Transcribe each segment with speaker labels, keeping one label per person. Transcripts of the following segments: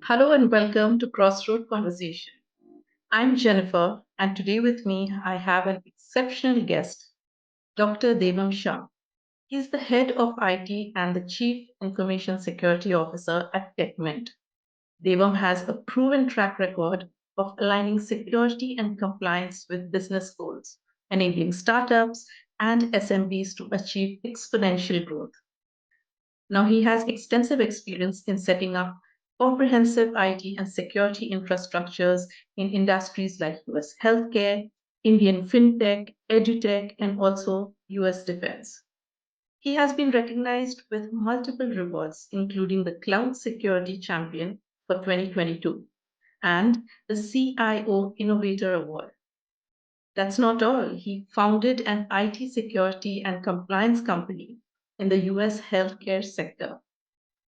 Speaker 1: Hello and welcome to Crossroad Conversation. I'm Jennifer, and today with me I have an exceptional guest, Dr. Devam Shah. He's the head of IT and the Chief Information Security Officer at TechMint. Devam has a proven track record of aligning security and compliance with business goals, enabling startups and SMBs to achieve exponential growth. Now, he has extensive experience in setting up comprehensive IT and security infrastructures in industries like US healthcare, Indian fintech, edutech, and also US defense. He has been recognized with multiple rewards, including the Cloud Security Champion for 2022 and the CIO Innovator Award. That's not all. He founded an IT security and compliance company in the US healthcare sector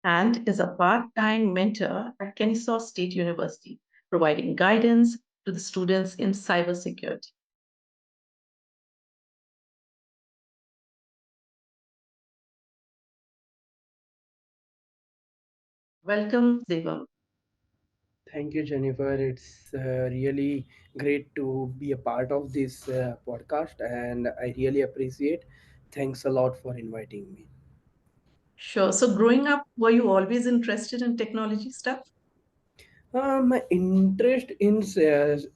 Speaker 1: and is a part time mentor at Kennesaw State University, providing guidance to the students in cybersecurity. Welcome, Devam.
Speaker 2: Thank you, Jennifer. It's really great to be a part of this podcast, and I really appreciate. Thanks a lot for inviting me.
Speaker 1: Sure. So, growing up, were you always interested in technology stuff?
Speaker 2: My interest in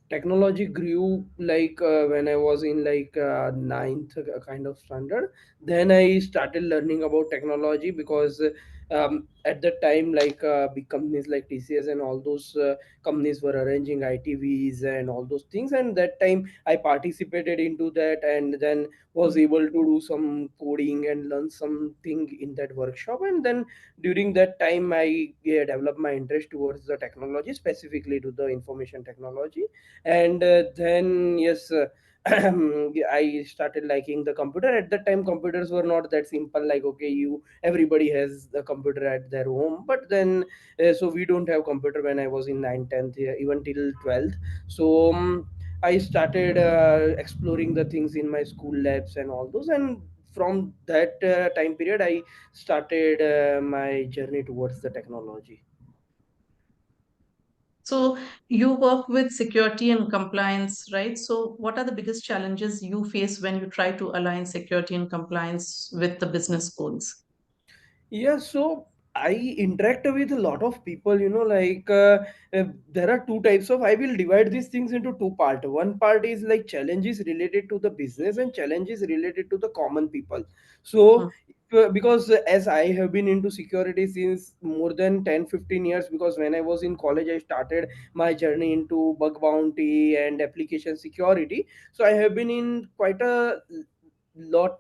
Speaker 2: technology grew when I was in ninth kind of standard. Then I started learning about technology because at that time big companies like TCS and all those companies were arranging ITVs and all those things. And that time I participated into that and then was able to do some coding and learn something in that workshop. And then during that time I developed my interest towards the technology, specifically to the information technology. And then yes I started liking the computer. At that time computers were not that simple, like okay, you everybody has the computer at their home. But then so we don't have computer when I was in 9th 10th, even till 12th. So I started exploring the things in my school labs and all those. And from that time period I started my journey towards the technology.
Speaker 1: So, you work with security and compliance, right? So, what are the biggest challenges you face when you try to align security and compliance with the business goals?
Speaker 2: Yeah, so I interact with a lot of people, there are two types of, I will divide these things into two part. One part is like challenges related to the business and challenges related to the common people. So because as I have been into security since more than 10-15 years, because when I was in college I started my journey into bug bounty and application security. So I have been in lot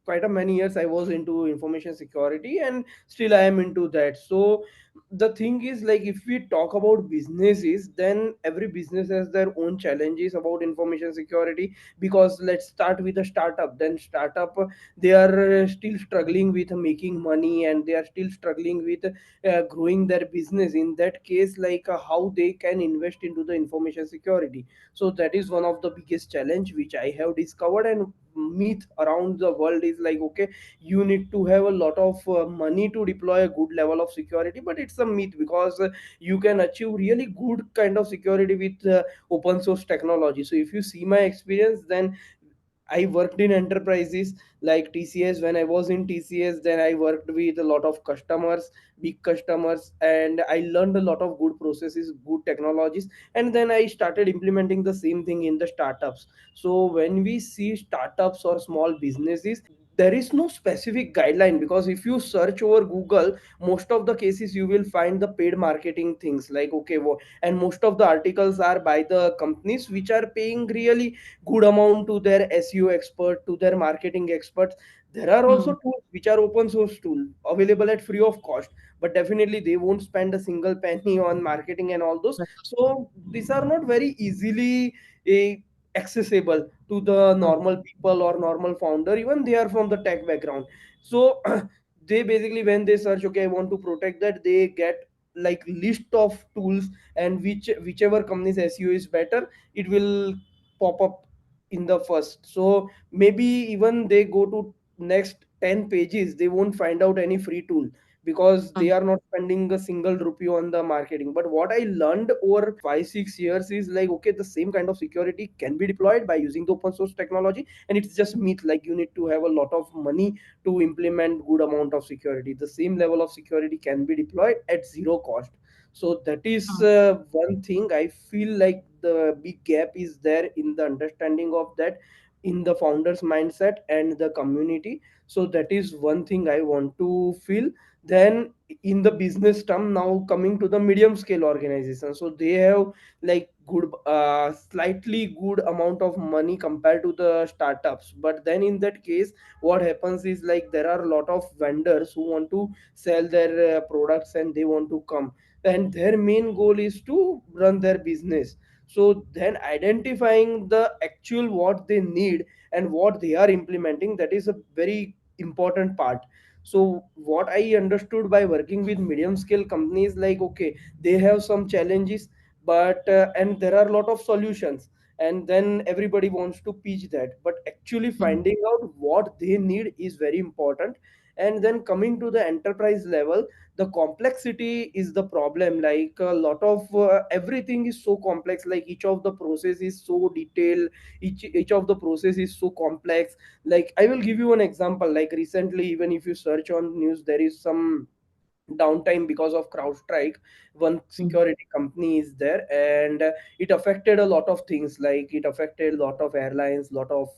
Speaker 2: quite a many years I was into information security, and still I am into that. So the thing is, like, if we talk about businesses, then every business has their own challenges about information security. Because let's start with a startup. Then startup, they are still struggling with making money, and they are still struggling with growing their business. In that case, how they can invest into the information security. So that is one of the biggest challenge which I have discovered. And myth around the world is like, okay, you need to have a lot of money to deploy a good level of security. But it's a myth, because you can achieve really good kind of security with open source technology. So if you see my experience, then I worked in enterprises like TCS. When I was in TCS, then I worked with a lot of customers, big customers, and I learned a lot of good processes, good technologies. And then I started implementing the same thing in the startups. So when we see startups or small businesses, there is no specific guideline, because if you search over Google, most of the cases you will find the paid marketing things, like okay, and most of the articles are by the companies which are paying really good amount to their SEO expert, to their marketing experts. There are
Speaker 1: Hmm.
Speaker 2: also tools which are open source tool available at free of cost, but definitely they won't spend a single penny on marketing and all those. So these are not very easily accessible to the normal people or normal founder, even they are from the tech background. So they basically, when they search, okay, I want to protect that, they get like list of tools, and whichever company's SEO is better, it will pop up in the first. So maybe even they go to next 10 pages, they won't find out any free tool, because they
Speaker 1: Mm,
Speaker 2: are not spending a single rupee on the marketing. But what I learned over 5 6 years is like, okay, the same kind of security can be deployed by using the open source technology, and it's just myth like you need to have a lot of money to implement good amount of security. The same level of security can be deployed at zero cost. So that is
Speaker 1: mm,
Speaker 2: one thing I feel like the big gap is there in the understanding of that, in the founders mindset and the community. So that is one thing I want to feel. Then in the business term, now coming to the medium scale organization, so they have like good slightly good amount of money compared to the startups. But then in that case, what happens is like there are a lot of vendors who want to sell their products, and they want to come, and their main goal is to run their business. So then identifying the actual what they need and what they are implementing, that is a very important part. So what I understood by working with medium scale companies, like okay, they have some challenges, but and there are a lot of solutions, and then everybody wants to pitch that, but actually
Speaker 1: mm,
Speaker 2: finding out what they need is very important. And then coming to the enterprise level, the complexity is the problem. Like a lot of everything is so complex, like each of the process is so detailed, each of the process is so complex. Like I will give you an example. Like recently, even if you search on news, there is some downtime because of CrowdStrike. One
Speaker 1: mm,
Speaker 2: security company is there, and it affected a lot of things. Like it affected a lot of airlines, lot of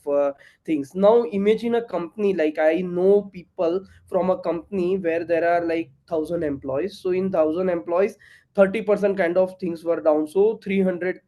Speaker 2: things. Now imagine a company, like I know people from a company where there are like 1,000 employees. So in 1,000 employees, 30% kind of things were down, so 300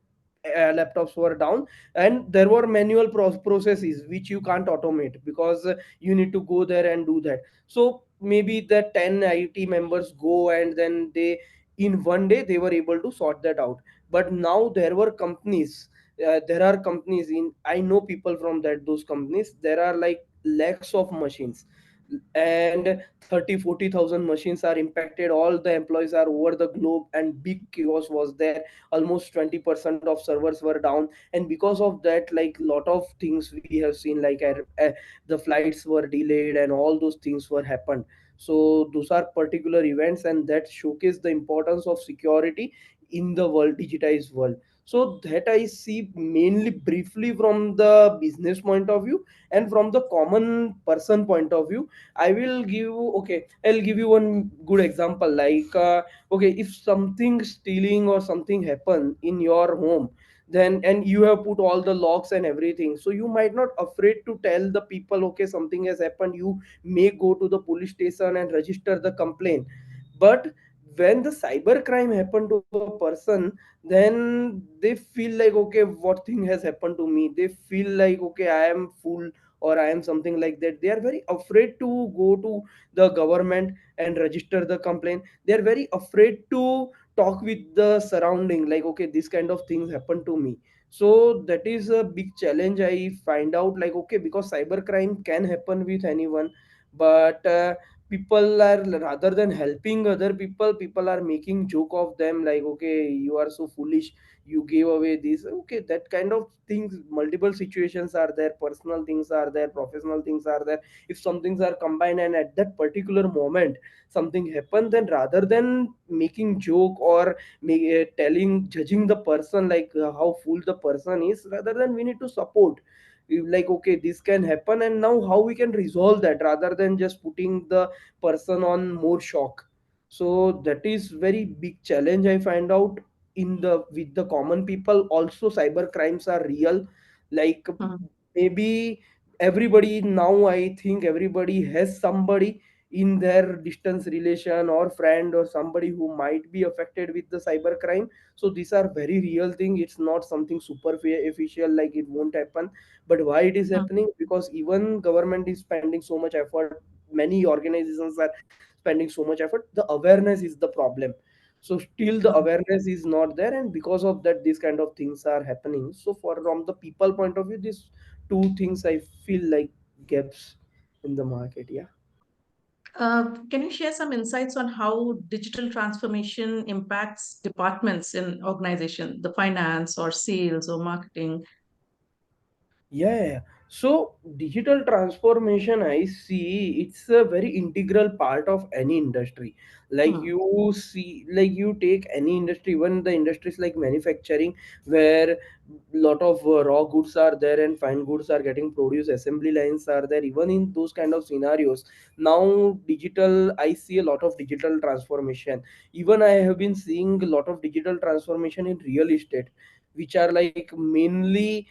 Speaker 2: laptops were down. And there were manual processes which you can't automate, because you need to go there and do that. So maybe the 10 IT members go, and then they, in one day they were able to sort that out. But now there were companies, there are companies in, I know people from that those companies, there are like lakhs of machines, and 30 40,000 machines are impacted. All the employees are over the globe, and big chaos was there. Almost 20% of servers were down, and because of that, like lot of things we have seen, like the flights were delayed and all those things were happened. So those are particular events, and that showcase the importance of security in the world, digitized world. So that I see mainly briefly from the business point of view. And from the common person point of view, I will give, okay, I'll give you one good example. Like okay, if something stealing or something happen in your home, then, and you have put all the locks and everything, so you might not afraid to tell the people, okay, something has happened. You may go to the police station and register the complaint. But when the cyber crime happened to a person, then they feel like, okay, what thing has happened to me? They feel like, okay, I am fool, or I am something like that. They are very afraid to go to the government and register the complaint. They are very afraid to talk with the surrounding, like, okay, this kind of things happen to me. So that is a big challenge I find out. Like, okay, because cyber crime can happen with anyone, but people are, rather than helping other people, people are making joke of them, like, okay, you are so foolish, you gave away this. Okay, that kind of things, multiple situations are there, personal things are there, professional things are there. If some things are combined, and at that particular moment something happened, then rather than making joke or telling, judging the person, like how fool the person is, rather than we need to support. Like, okay, this can happen, and now how we can resolve that, rather than just putting the person on more shock. So that is very big challenge I find out in the, with the common people. Also cyber crimes are real. Like
Speaker 1: mm,
Speaker 2: maybe everybody, now I think everybody has somebody in their distance relation or friend, or somebody who might be affected with the cyber crime. So these are very real thing. It's not something superficial, like it won't happen. But why it is
Speaker 1: mm,
Speaker 2: happening? Because even government is spending so much effort, many organizations are spending so much effort, the awareness is the problem. So still the
Speaker 1: mm.
Speaker 2: awareness is not there, and because of that these kind of things are happening. So for, from the people point of view, these two things I feel like gaps in the market. Yeah.
Speaker 1: Can you share some insights on how digital transformation impacts departments in organization, the finance or sales or marketing?
Speaker 2: Yeah, yeah, yeah. So digital transformation, I see it's a very integral part of any industry. Like
Speaker 1: Hmm.
Speaker 2: you see, like you take any industry, even the industries like manufacturing, where lot of raw goods are there and fine goods are getting produced, assembly lines are there. Even in those kind of scenarios, now digital, I see a lot of digital transformation. Even I have been seeing a lot of digital transformation in real estate, which are like mainly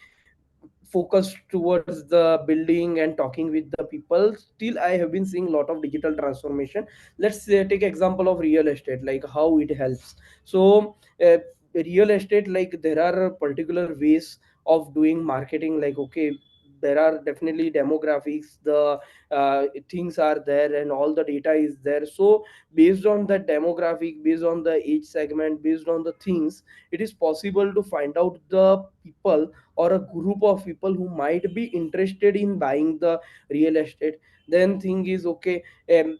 Speaker 2: focused towards the building and talking with the people. Still I have been seeing a lot of digital transformation. Let's take example of real estate, like how it helps. So real estate, like there are particular ways of doing marketing. Like okay, there are definitely demographics, the things are there and all the data is there. So based on the demographic, based on the age segment, based on the things, it is possible to find out the people or a group of people who might be interested in buying the real estate. Then thing is okay,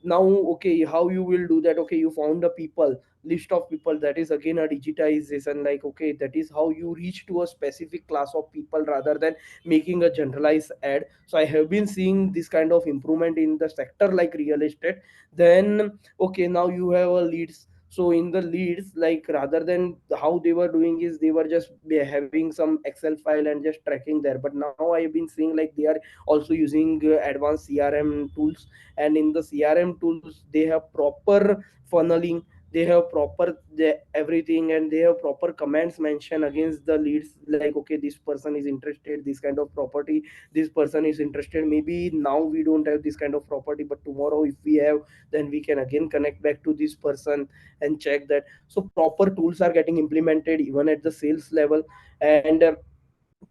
Speaker 2: now okay, how you will do that? Okay, you found a people, list of people, that is again a digitization. Like okay, that is how you reach to a specific class of people rather than making a generalized ad. So I have been seeing this kind of improvement in the sector like real estate. Then okay, now you have a leads. So in the leads, like rather than how they were doing is they were just having some excel file and just tracking there, but now I have been seeing like they are also using advanced crm tools. And in the crm tools they have proper funneling, they have proper everything, and they have proper commands mentioned against the leads. Like okay, this person is interested this kind of property, this person is interested, maybe now we don't have this kind of property, but tomorrow if we have, then we can again connect back to this person and check that. So proper tools are getting implemented even at the sales level. And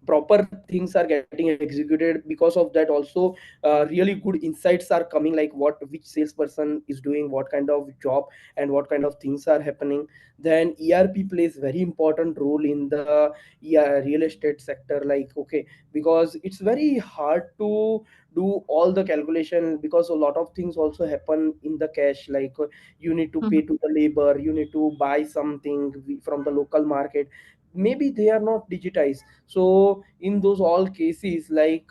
Speaker 2: proper things are getting executed. Because of that also, really good insights are coming, like what which salesperson is doing what kind of job and what kind of things are happening. Then erp plays very important role in the, yeah, real estate sector. Like okay, because it's very hard to do all the calculation, because a lot of things also happen in the cash. Like you need to pay
Speaker 1: Mhm.
Speaker 2: to the labor, you need to buy something from the local market, maybe they are not digitized. So in those all cases, like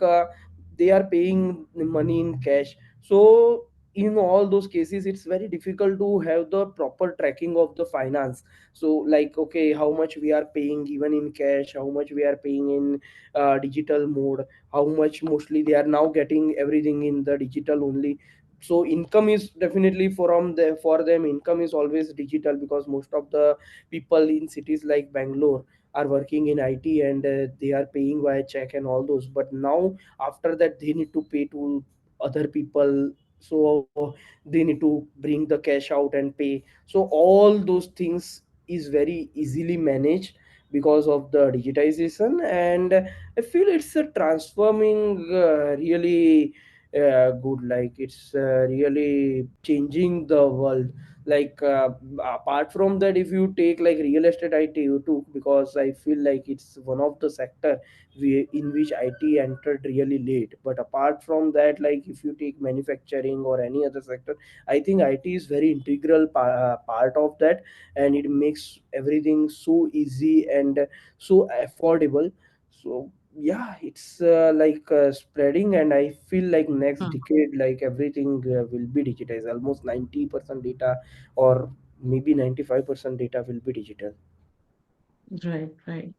Speaker 2: they are paying money in cash. So in all those cases it's very difficult to have the proper tracking of the finance. So like okay, how much we are paying even in cash, how much we are paying in digital mode, how much mostly they are now getting everything in the digital only. So income is definitely from the, for them income is always digital, because most of the people in cities like bangalore are working in IT, and they are paying via check and all those. But now after that they need to pay to other people. So they need to bring the cash out and pay. So all those things is very easily managed because of the digitization. And I feel it's a transforming really good. Like it's really changing the world. Like apart from that, if you take like real estate it you too, because I feel like it's one of the sector in which it entered really late. But apart from that, like if you take manufacturing or any other sector, I think it is very integral part of that. And it makes everything so easy and so affordable. So yeah, it's spreading, and I feel like next
Speaker 1: Hmm.
Speaker 2: decade like everything will be digitized. Almost 90% data, or maybe 95% data will be digital.
Speaker 1: Right, right.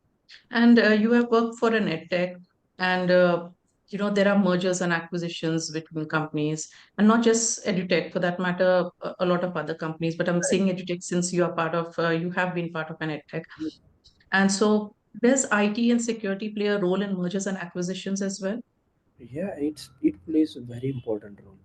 Speaker 1: And you have worked for an edtech, and there are mergers and acquisitions between companies, and not just edutech, for that matter, a lot of other companies. But I'm saying edutech since you are part of, you have been part of an edtech, and so does IT and security play a role in mergers and acquisitions as well?
Speaker 2: Yeah, it plays a very important role.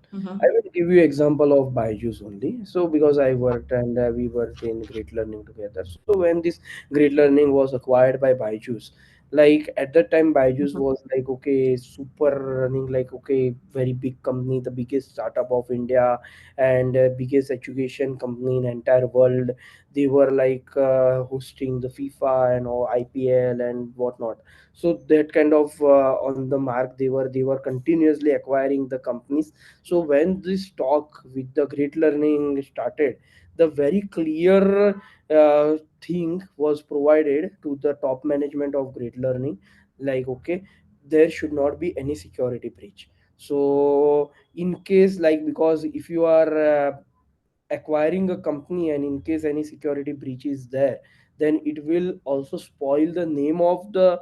Speaker 2: I
Speaker 1: Mm-hmm.
Speaker 2: will give you example of Byju's only. So because I worked and we worked in Great Learning together. So when this Great Learning was acquired by Byju's, like at that time Byju's
Speaker 1: Mm-hmm.
Speaker 2: was like okay, super running, like okay, very big company, the biggest startup of India, and biggest education company in entire world. They were like hosting the FIFA and all IPL and whatnot. So that kind of on the mark, they were continuously acquiring the companies. So when this talk with the great learning started, the very clear thing was provided to the top management of great learning. Like okay, there should not be any security breach. So in case, like, because if you are acquiring a company and in case any security breach is there, then it will also spoil the name of the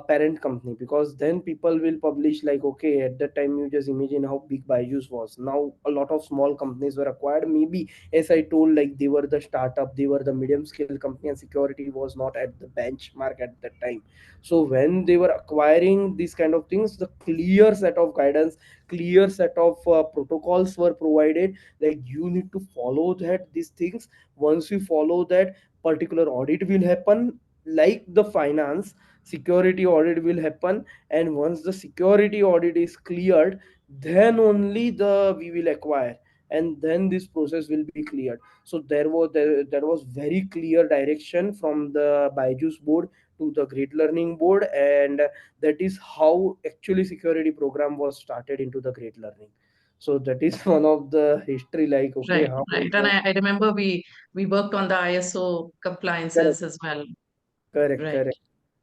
Speaker 2: parent company, because then people will publish like, okay, at that time you just imagine how big Byju's was. Now a lot of small companies were acquired, maybe, as I told, like they were the startup, they were the medium scale company, and security was not at the benchmark at that time. So when they were acquiring these kind of things, the clear set of guidance, clear set of protocols were provided, like you need to follow that these things. Once you follow that, particular audit will happen, like the finance, security audit will happen. And once the security audit is cleared, then only the we will acquire, and then this process will be cleared. So there was very clear direction from the Byju's board to the Great Learning board, and that is how actually security program was started into the Great Learning. So that is one of the history, like, okay,
Speaker 1: Right,
Speaker 2: how it
Speaker 1: right. And
Speaker 2: was.
Speaker 1: I remember we worked on the ISO
Speaker 2: Correct,
Speaker 1: compliances as well.
Speaker 2: correct,
Speaker 1: Right,
Speaker 2: correct.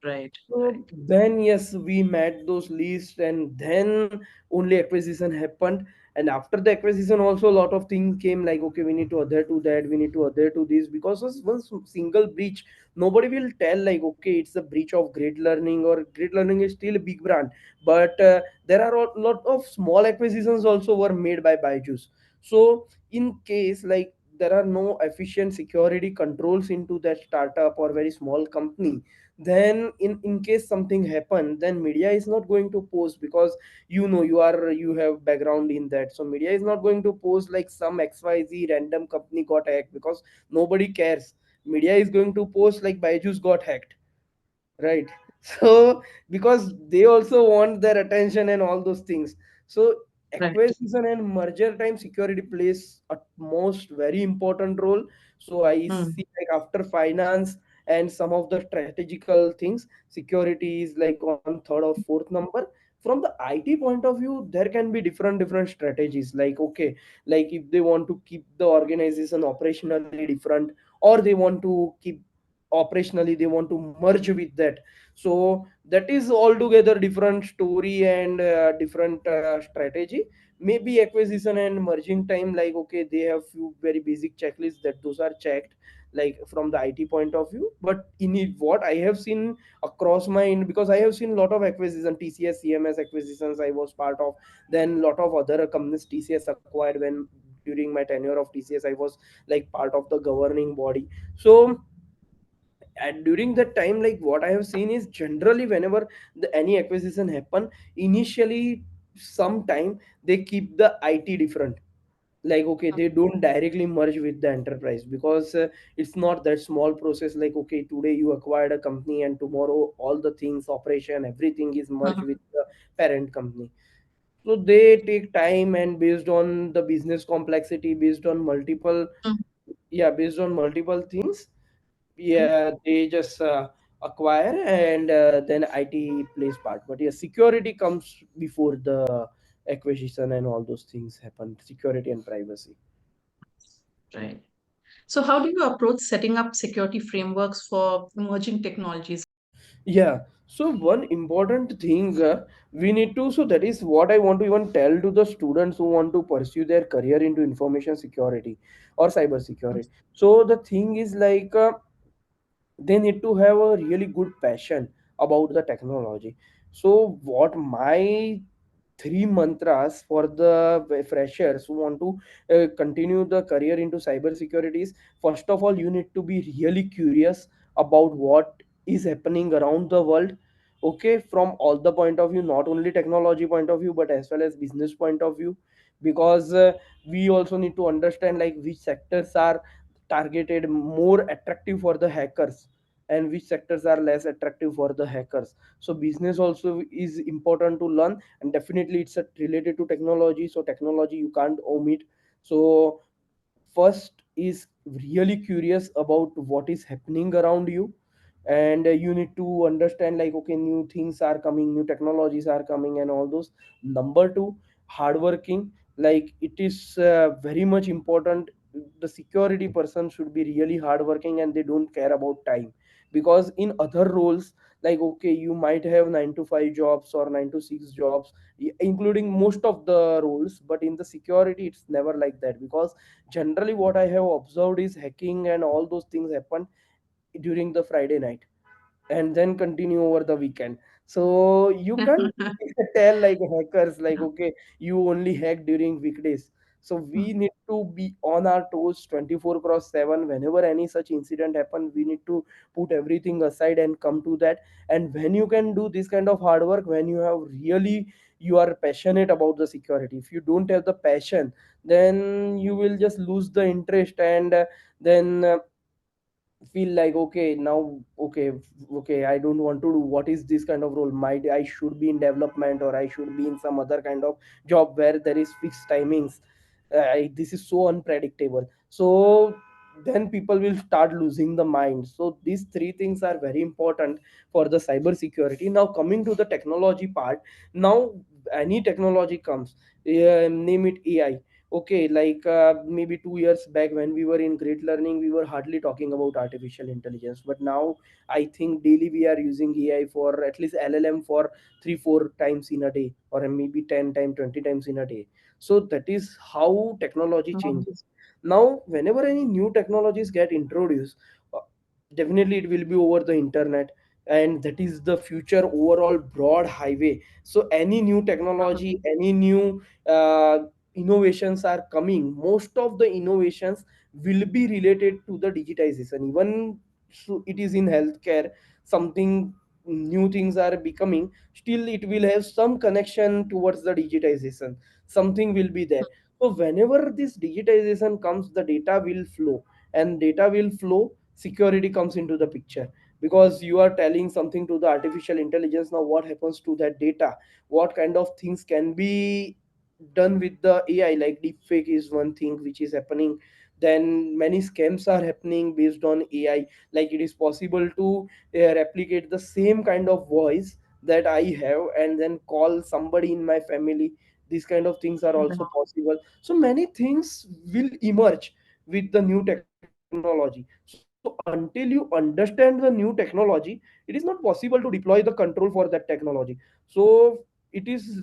Speaker 1: right,
Speaker 2: So
Speaker 1: right.
Speaker 2: then, yes, we met those lists, and then only acquisition happened. And after the acquisition, also a lot of things came, like, okay, we need to adhere to that, we need to adhere to this, because of one single breach, nobody will tell like, okay, it's a breach of Great Learning, or Great Learning is still a big brand. But there are a lot of small acquisitions also were made by Byju's. So in case like there are no efficient security controls into that startup or very small company, then in case something happen, then media is not going to post, because you have background in that. So media is not going to post like some XYZ random company got hacked, because nobody cares. Media is going to post like Byju's got hacked, right? So because they also want their attention and all those things. So
Speaker 1: Right.
Speaker 2: acquisition and merger time, security plays a most very important role. So I
Speaker 1: Hmm.
Speaker 2: see like after finance and some of the strategical things, security is like on third or fourth number. From the IT point of view, there can be different strategies, like, okay, like if they want to keep the organization operationally different, or they want to keep operationally, they want to merge with that. So that is altogether different story and different strategy. Maybe acquisition and merging time, like, okay, they have few very basic checklists that those are checked, like from the IT point of view. But in it, what I have seen across my end, because I have seen a lot of acquisition, TCS CMS acquisitions I was part of, then lot of other companies TCS acquired. When during my tenure of TCS, I was like part of the governing body. So and during that time, like what I have seen is generally whenever any acquisition happen, initially sometime they keep the IT different. Like, okay, they don't directly merge with the enterprise, because it's not that small process, like, okay, today you acquired a company and tomorrow all the things, operation, everything is merged with
Speaker 1: Mhm.
Speaker 2: the parent company. So they take time, and based on the business complexity, based on multiple,
Speaker 1: Mhm.
Speaker 2: yeah, based on multiple things,
Speaker 1: Mhm.
Speaker 2: yeah, they just acquire, and then IT plays part. But yeah, security comes before the acquisition, and all those things happen, security and privacy.
Speaker 1: Right. So how do you approach setting up security frameworks for emerging technologies?
Speaker 2: Yeah, so one important thing we need to, so that is what I want to even tell to the students who want to pursue their career into information security or cyber security. So the thing is like, they need to have a really good passion about the technology. So what my three mantras for the freshers who want to continue the career into cybersecurity is, first of all, you need to be really curious about what is happening around the world, okay, from all the point of view, not only technology point of view, but as well as business point of view. Because we also need to understand like which sectors are targeted more attractive for the hackers, and which sectors are less attractive for the hackers. So business also is important to learn, and definitely it's related to technology, so technology you can't omit. So first is really curious about what is happening around you, and you need to understand like, okay, new things are coming, new technologies are coming, and all those. Number two, hardworking. Like it is very much important, the security person should be really hardworking, and they don't care about time. Because in other roles, Like, okay, you might have 9 to 5 jobs or 9 to 6 jobs, including most of the roles, but in the security it's never like that, because generally what I have observed is hacking and all those things happen during the Friday night and then continue over the weekend. So you can't tell like hackers like, okay, you only hack during weekdays. So we need to be on our toes 24 cross 7. Whenever any such incident happen, we need to put everything aside and come to that. And when you can do this kind of hard work, when you have really, you are passionate about the security. If you don't have the passion, then you will just lose the interest, and then feel like, okay, now, okay, I don't want to do what is this kind of role. Might I should be in development, or I should be in some other kind of job where there is fixed timings. This is so unpredictable. So then people will start losing the mind. So these three things are very important for the cyber security. Now coming to the technology part, now any technology comes, name it AI. Okay, like maybe 2 years back when we were in great learning, we were hardly talking about artificial intelligence, but now I think daily we are using AI, for at least LLM, for 3 4 times in a day, or maybe 10 times 20 times in a day. So that is how technology changes. Now whenever any new technologies get introduced, uh, definitely it will be over the internet, and that is the future overall broad highway. So any new technology, any new innovations are coming, most of the innovations will be related to the digitization. Even so it is in healthcare, something new things are becoming, still it will have some connection towards the digitization, something will be there. So whenever this digitization comes, the data will flow, and data will flow, security comes into the picture, because you are telling something to the artificial intelligence. Now what happens to that data, what kind of things can be done with the AI? Like deepfake is one thing which is happening. Then many scams are happening based on AI. Like it is possible to replicate the same kind of voice that I have and then call somebody in my family. These kind of things are also possible. So many things will emerge with the new technology. So until you understand the new technology, it is not possible to deploy the control for that technology. So it is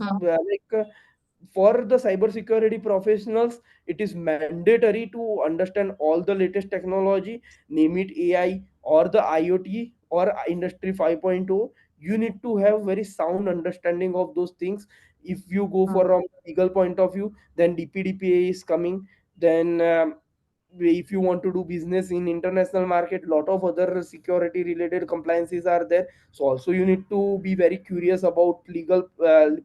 Speaker 2: for the cybersecurity professionals, it is mandatory to understand all the latest technology, name it AI or the IoT or industry 5.0. You need to have very sound understanding of those things. If you go for a legal point of view, then DPDPA is coming. Then if you want to do business in international market, lot of other security related compliances are there. So also you need to be very curious about legal,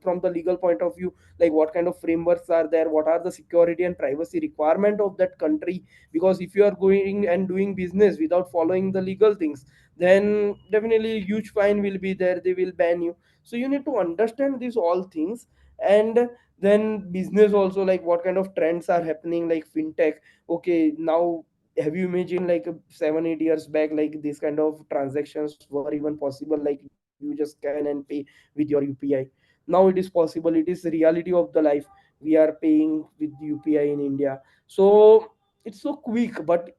Speaker 2: from the legal point of view, like what kind of frameworks are there, what are the security and privacy requirement of that country. Because if you are going and doing business without following the legal things, then definitely a huge fine will be there, they will ban you. So you need to understand these all things. And then business also, like what kind of trends are happening, like fintech. Okay, now have you imagined like 7 8 years back, like this kind of transactions were even possible, like you just scan and pay with your UPI? Now it is possible, it is the reality of the life. We are paying with UPI in India. So it's so quick, but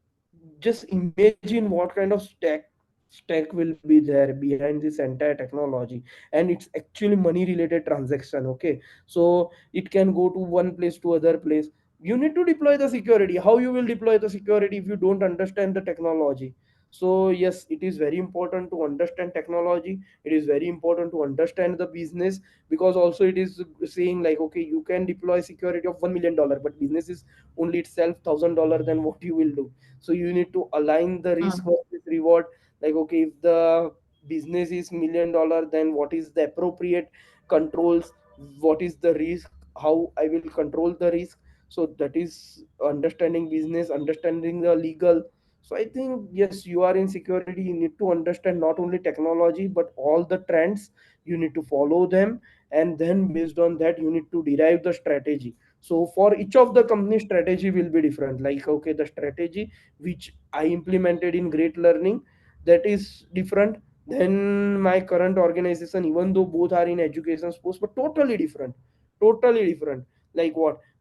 Speaker 2: just imagine what kind of stack will be there behind this entire technology. And it's actually money related transaction. Okay, so it can go to one place to other place. You need to deploy the security. How you will deploy the security if you don't understand the technology? So yes, it is very important to understand technology. It is very important to understand the business, because also it is saying like, okay, you can deploy security of $1 million, but business is only itself $1,000, then what you will do? So you need to align the risk versus reward. Like, okay, if the business is $1 million, then what is the appropriate controls, what is the risk, how I will control the risk. So that is understanding business, understanding the legal. So I think yes, you are in security, you need to understand not only technology but all the trends. You need to follow them, and then based on that you need to derive the strategy. So for each of the company, strategy will be different. Like, okay, the strategy which I implemented in great learning, that is different than my current organization, even though both are in education sports, but totally different. Totally different. Like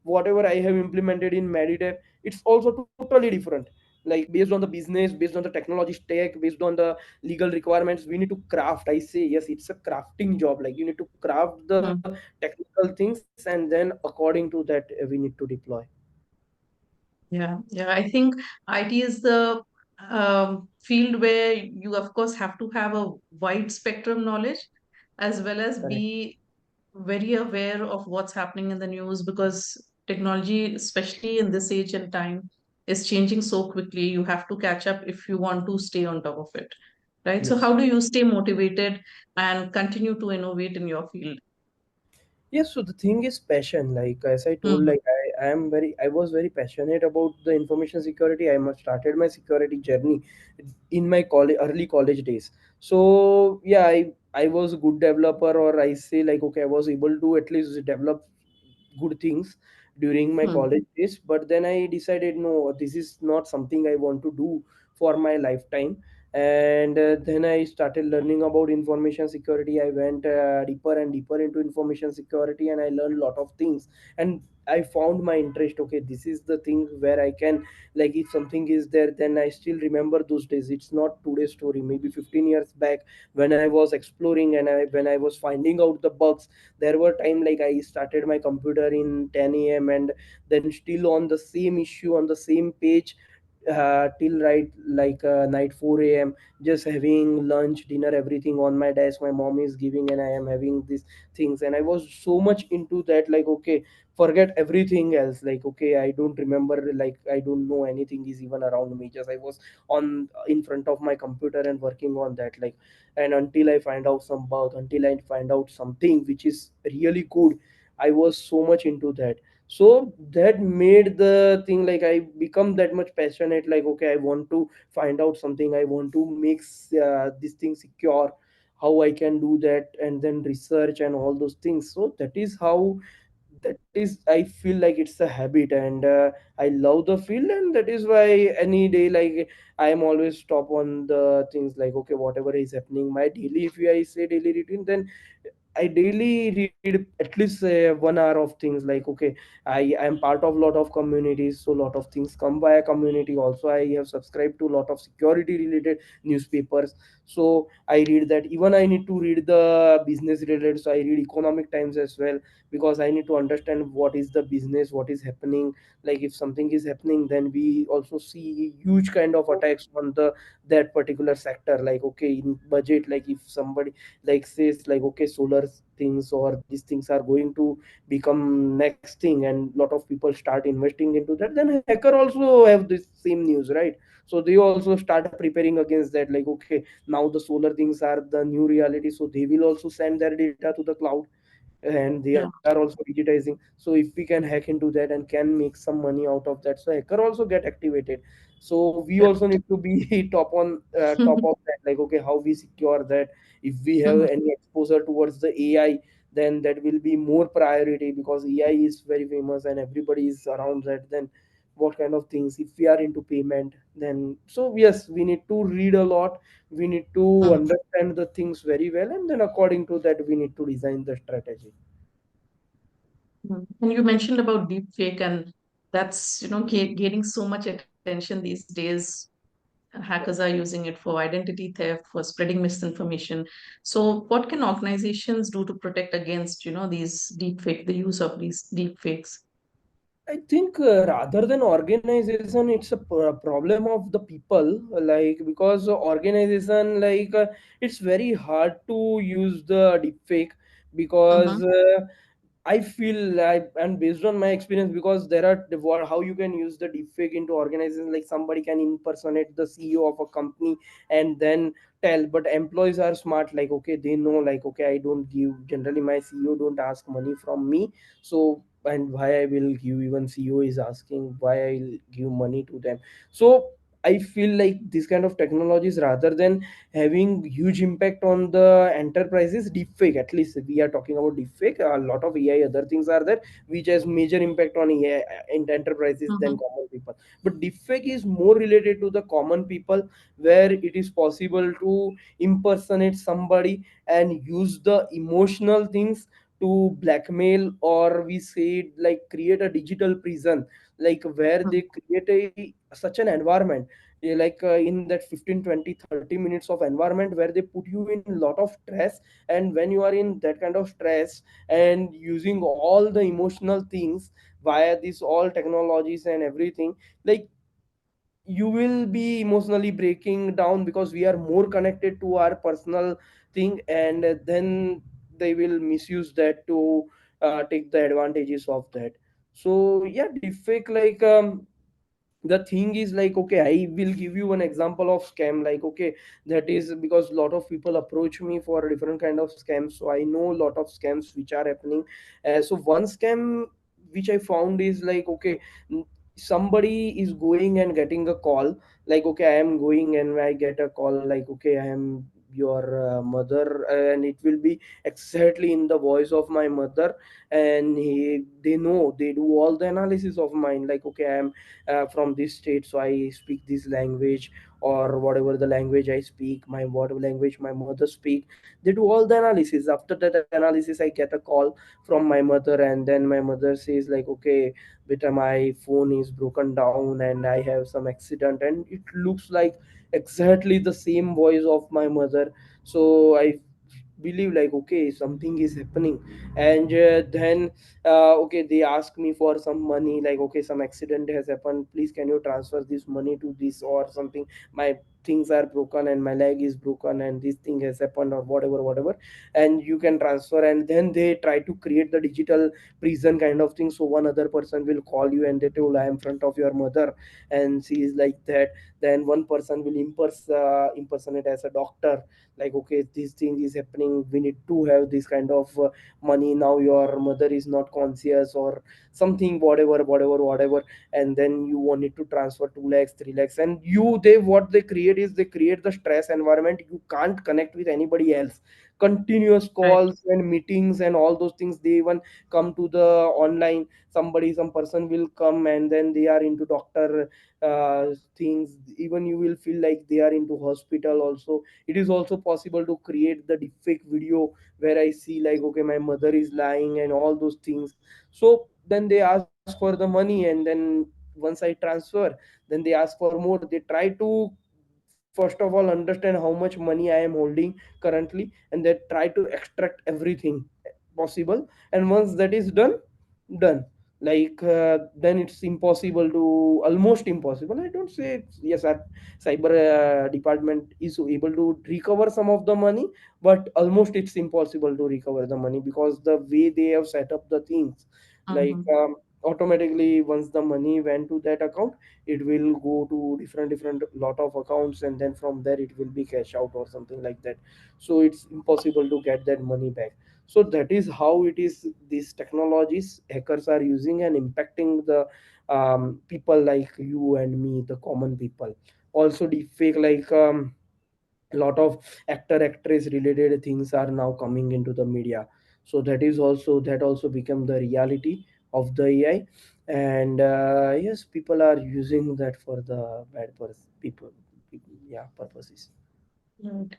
Speaker 2: whatever I have implemented in Meditech, it's also totally different. like based on the business, based on the technology stack, based on the legal requirements, we need to craft. I say yes, it's a crafting job. Like you need to craft the
Speaker 1: Hmm.
Speaker 2: technical things, and then according to that we need to deploy.
Speaker 1: Yeah, yeah. I think IT is the field where you, of course, have to have a wide spectrum knowledge as well as
Speaker 2: Correct.
Speaker 1: be very aware of what's happening in the news because technology, especially in this age and time, is changing so quickly. You have to catch up if you want to stay on top of it, right? So,
Speaker 2: Yes.
Speaker 1: how do you stay motivated and continue to innovate in your field?
Speaker 2: Yes, so the thing is passion. Like as I told,
Speaker 1: Hmm.
Speaker 2: like I was very passionate about the information security. Started my security journey in my college, early college days. So yeah, I was a good developer, or I say like okay, I was able to at least develop good things during my
Speaker 1: Hmm.
Speaker 2: college days. But then I decided no, this is not something I want to do for my lifetime. And then I started learning about information security. I went deeper and deeper into information security, and I learned a lot of things. And I found my interest. Okay, this is the thing where I can, like, if something is there, then I still remember those days. It's not today's story. Maybe 15 years back, when I was exploring, and when I was finding out the bugs, there were time like I started my computer in 10 a.m. and then still on the same issue, on the same page, till right like night 4 a.m., just having lunch, dinner, everything on my desk. My mom is giving, and I am having these things. And I was so much into that, like okay, forget everything else. Like okay, I don't remember, like I don't know anything is even around me. Just I was on in front of my computer and working on that, like. And until I find out some bug, until I find out something which is really good, I was so much into that. So that made the thing, like I become that much passionate. Like okay, I want to find out something, I want to make this thing secure, how I can do that, and then research and all those things. So that is how, that is, I feel like it's a habit. And I love the field, and that is why any day, like I am always stop on the things, like okay, whatever is happening my daily, if I say daily routine, then I daily read at least 1 hour of things. Like okay, I am part of lot of communities, so lot of things come by a community. Also, I have subscribed to lot of security related newspapers. So I read that. Even I need to read the business related, so I read Economic Times as well, because I need to understand what is the business, what is happening. Like if something is happening, then we also see huge kind of attacks on the that particular sector. Like okay, in budget, like if somebody like says like okay, solar things or these things are going to become next thing, and lot of people start investing into that, then hacker also have this same news, right? So they also start preparing against that. Like okay, now the solar things are the new reality, so they will also send their data to the cloud, and they are
Speaker 1: Yeah,
Speaker 2: also digitizing. So if we can hack into that and can make some money out of that, so hacker also get activated. So we also
Speaker 1: correct.
Speaker 2: need to be top of that. Like okay, how we secure that. If we have any exposure towards the AI, then that will be more priority, because AI is very famous and everybody is around that. Then what kind of things, if we are into payment, then so yes, we need to read a lot, we need to understand the things very well, and then according to that we need to design the strategy.
Speaker 1: And you mentioned about deepfake, and that's gaining so much attention these days. Hackers are using it for identity theft, for spreading misinformation. So, what can organizations do to protect against these deepfake, the use of these deepfakes?
Speaker 2: I think rather than organization, it's a problem of the people. Like because organization, like it's very hard to use the deepfake,
Speaker 1: Mm-hmm.
Speaker 2: because I feel like, and based on my experience, because there are how you can use the deepfake into organizations. Like somebody can impersonate the CEO of a company and then tell, but employees are smart. Like okay, they know, like okay, I don't give, generally my CEO don't ask money from me, so and why I will give, even CEO is asking why I'll give money to them. So I feel like this kind of technologies, rather than having huge impact on the enterprises, deepfake, at least we are talking about deepfake, a lot of AI other things are there which has major impact on AI in enterprises than
Speaker 1: Mm-hmm.
Speaker 2: common people. But deepfake is more related to the common people, where it is possible to impersonate somebody and use the emotional things to blackmail, or we say like create a digital prison, like where they create such an environment, like in that 15, 20, 30 minutes of environment where they put you in a lot of stress. And when you are in that kind of stress and using all the emotional things via these all technologies and everything, like you will be emotionally breaking down because we are more connected to our personal thing, and then they will misuse that to take the advantages of that. So yeah, deepfake, like the thing is like, okay, I will give you one example of scam, like okay, that is because a lot of people approach me for different kind of scams, so I know a lot of scams which are happening. So one scam which I found is like, okay, somebody is going and getting a call, like okay, I am going and I get a call like, okay, I am your mother, and it will be exactly in the voice of my mother. And they know, they do all the analysis of mine, like okay, I am from this state, so I speak this language, or whatever the language I speak, my whatever language my mother speak, they do all the analysis. After that analysis, I get a call from my mother, and then my mother says like, okay, beta, my phone is broken down and I have some accident, and it looks like exactly the same voice of my mother. So I believe like, okay, something is happening. And then okay, they ask me for some money, like okay, some accident has happened, please can you transfer this money to this or something, my things are broken and my leg is broken and this thing has happened, or whatever, whatever, and you can transfer. And then they try to create the digital prison kind of thing. So one other person will call you and they told, I am front of your mother and she is like that. Then one person will impersonate as a doctor, like okay, this thing is happening, we need to have this kind of money, now your mother is not conscious or something, whatever, whatever, whatever. And then you wanted to transfer 2 lakhs, 3 lakhs, and you, they, what they create is they create the stress environment, you can't connect with anybody else, continuous
Speaker 1: Right.
Speaker 2: calls and meetings and all those things. They even come to the online, somebody, some person will come and then they are into doctor things, even you will feel like they are into hospital also. It is also possible to create the deepfake video where I see like, okay, my mother is lying and all those things. So then they ask for the money, and then once I transfer, then they ask for more. They try to first of all understand how much money I am holding currently, and they try to extract everything possible. And once that is done, like then it's impossible to, almost impossible, I don't say it's, yes, our cyber department is able to recover some of the money, but almost it's impossible to recover the money because the way they have set up the things, like
Speaker 1: Mhm.
Speaker 2: automatically once the money went to that account, it will go to different lot of accounts, and then from there it will be cash out or something like that. So it's impossible to get that money back. So that is how it is, these technologies hackers are using and impacting the people like you and me, the common people. Also deepfake, like a lot of actor actress related things are now coming into the media. So that is also, that also become the reality of the AI. And yes, people are using that for the people, yeah, purposes.
Speaker 1: Right.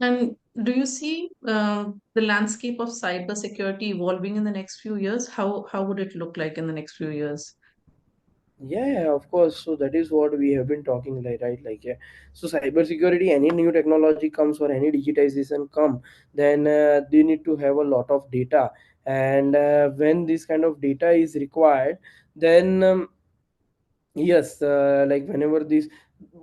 Speaker 1: And do you see the landscape of cybersecurity evolving in the next few years? How would it look like in the next few years?
Speaker 2: Yeah, yeah, of course. So that is what we have been talking, like, right? Like, yeah. So cybersecurity, any new technology comes or any digitization come, then they need to have a lot of data. And when this kind of data is required, then yes, like whenever this,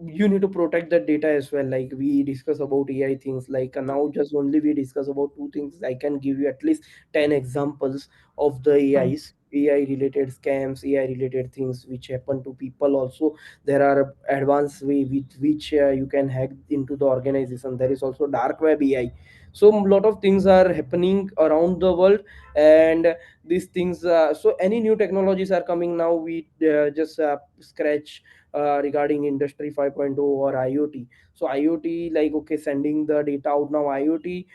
Speaker 2: you need to protect that data as well. Like we discuss about AI things, like now just only we discuss about two things. I can give you at least 10 examples of the
Speaker 1: Mm.
Speaker 2: AI related scams, AI related things which happen to people. Also, there are advanced way with which you can hack into the organization. There is also dark web AI. So a lot of things are happening around the world, and these things, so any new technologies are coming now, we just scratch regarding industry 5.0 or IoT. So IoT, like okay, sending the data out now, IoT,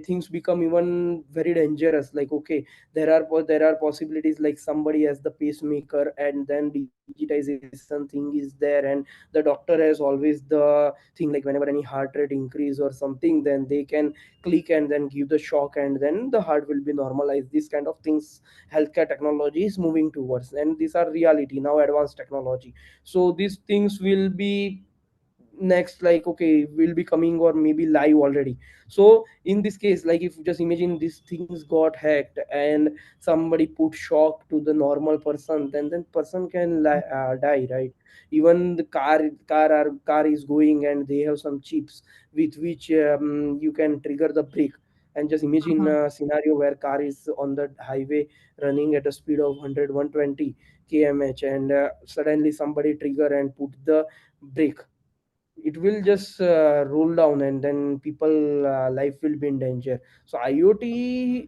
Speaker 2: things become even very dangerous. Like, okay, there are possibilities like somebody has the pacemaker, and then digitization thing is there, and the doctor has always the thing like whenever any heart rate increase or something, then they can click and then give the shock, and then the heart will be normalized. These kind of things healthcare technology is moving towards, and these are reality now, advanced technology. So these things will be next, like, okay, will be coming or maybe live already. So in this case, like, if you just imagine these things got hacked and somebody put shock to the normal person, then person can die, right? Even the car is going, and they have some chips with which you can trigger the brake. And just imagine
Speaker 1: Mhm.
Speaker 2: a scenario where car is on the highway running at a speed of 100 120 kmh, and suddenly somebody trigger and put the brake. It will just roll down, and then people life will be in danger. So IoT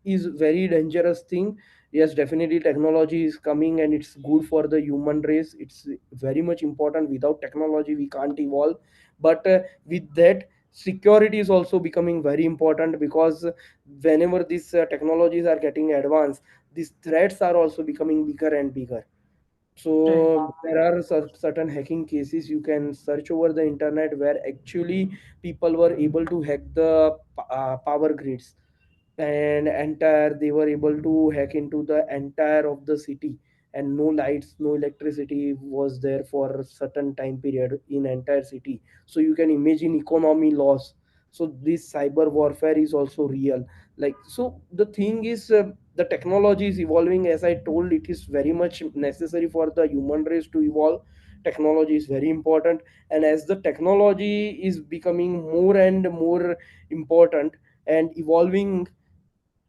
Speaker 2: is very dangerous thing. Yes, definitely technology is coming, and it's good for the human race. It's very much important. Without technology we can't evolve. But with that, security is also becoming very important, because whenever these technologies are getting advanced, these threats are also becoming bigger and bigger.
Speaker 1: Right.
Speaker 2: So there are certain hacking cases you can search over the internet, where actually people were able to hack the power grids, and entire they were able to hack into the entire of the city, and no lights, no electricity was there for a certain time period in entire city. So you can imagine economy loss. So this cyber warfare is also real. Like, so the thing is, the technology is evolving. As I told, it is very much necessary for the human race to evolve. Technology is very important, and as the technology is becoming more and more important and evolving,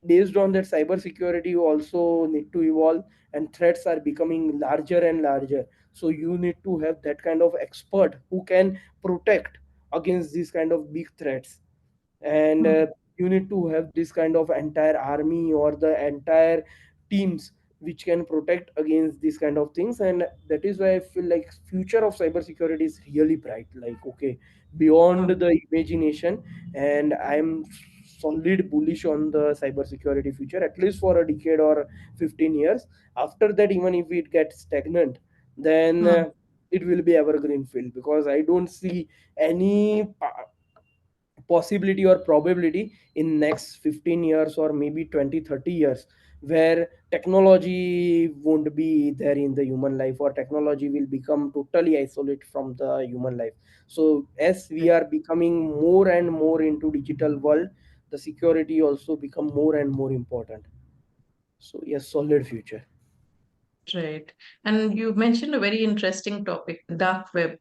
Speaker 2: based on that, cybersecurity also need to evolve, and threats are becoming larger and larger. So you need to have that kind of expert who can protect against these kind of big threats. And
Speaker 1: Mhm.
Speaker 2: you need to have this kind of entire army or the entire teams which can protect against these kind of things. And that is why I feel like future of cybersecurity is really bright, like, okay, beyond
Speaker 1: Mhm.
Speaker 2: the imagination. And I'm solid bullish on the cybersecurity future, at least for a decade or 15 years. After that, even if it gets stagnant, then
Speaker 1: Mhm.
Speaker 2: it will be evergreen field, because I don't see any possibility or probability in next 15 years or maybe 20 30 years where technology won't be there in the human life, or technology will become totally isolated from the human life. So as we
Speaker 1: Right.
Speaker 2: are becoming more and more into digital world, the security also become more and more important. So yes, solid future.
Speaker 1: Right. And you mentioned a very interesting topic, dark web.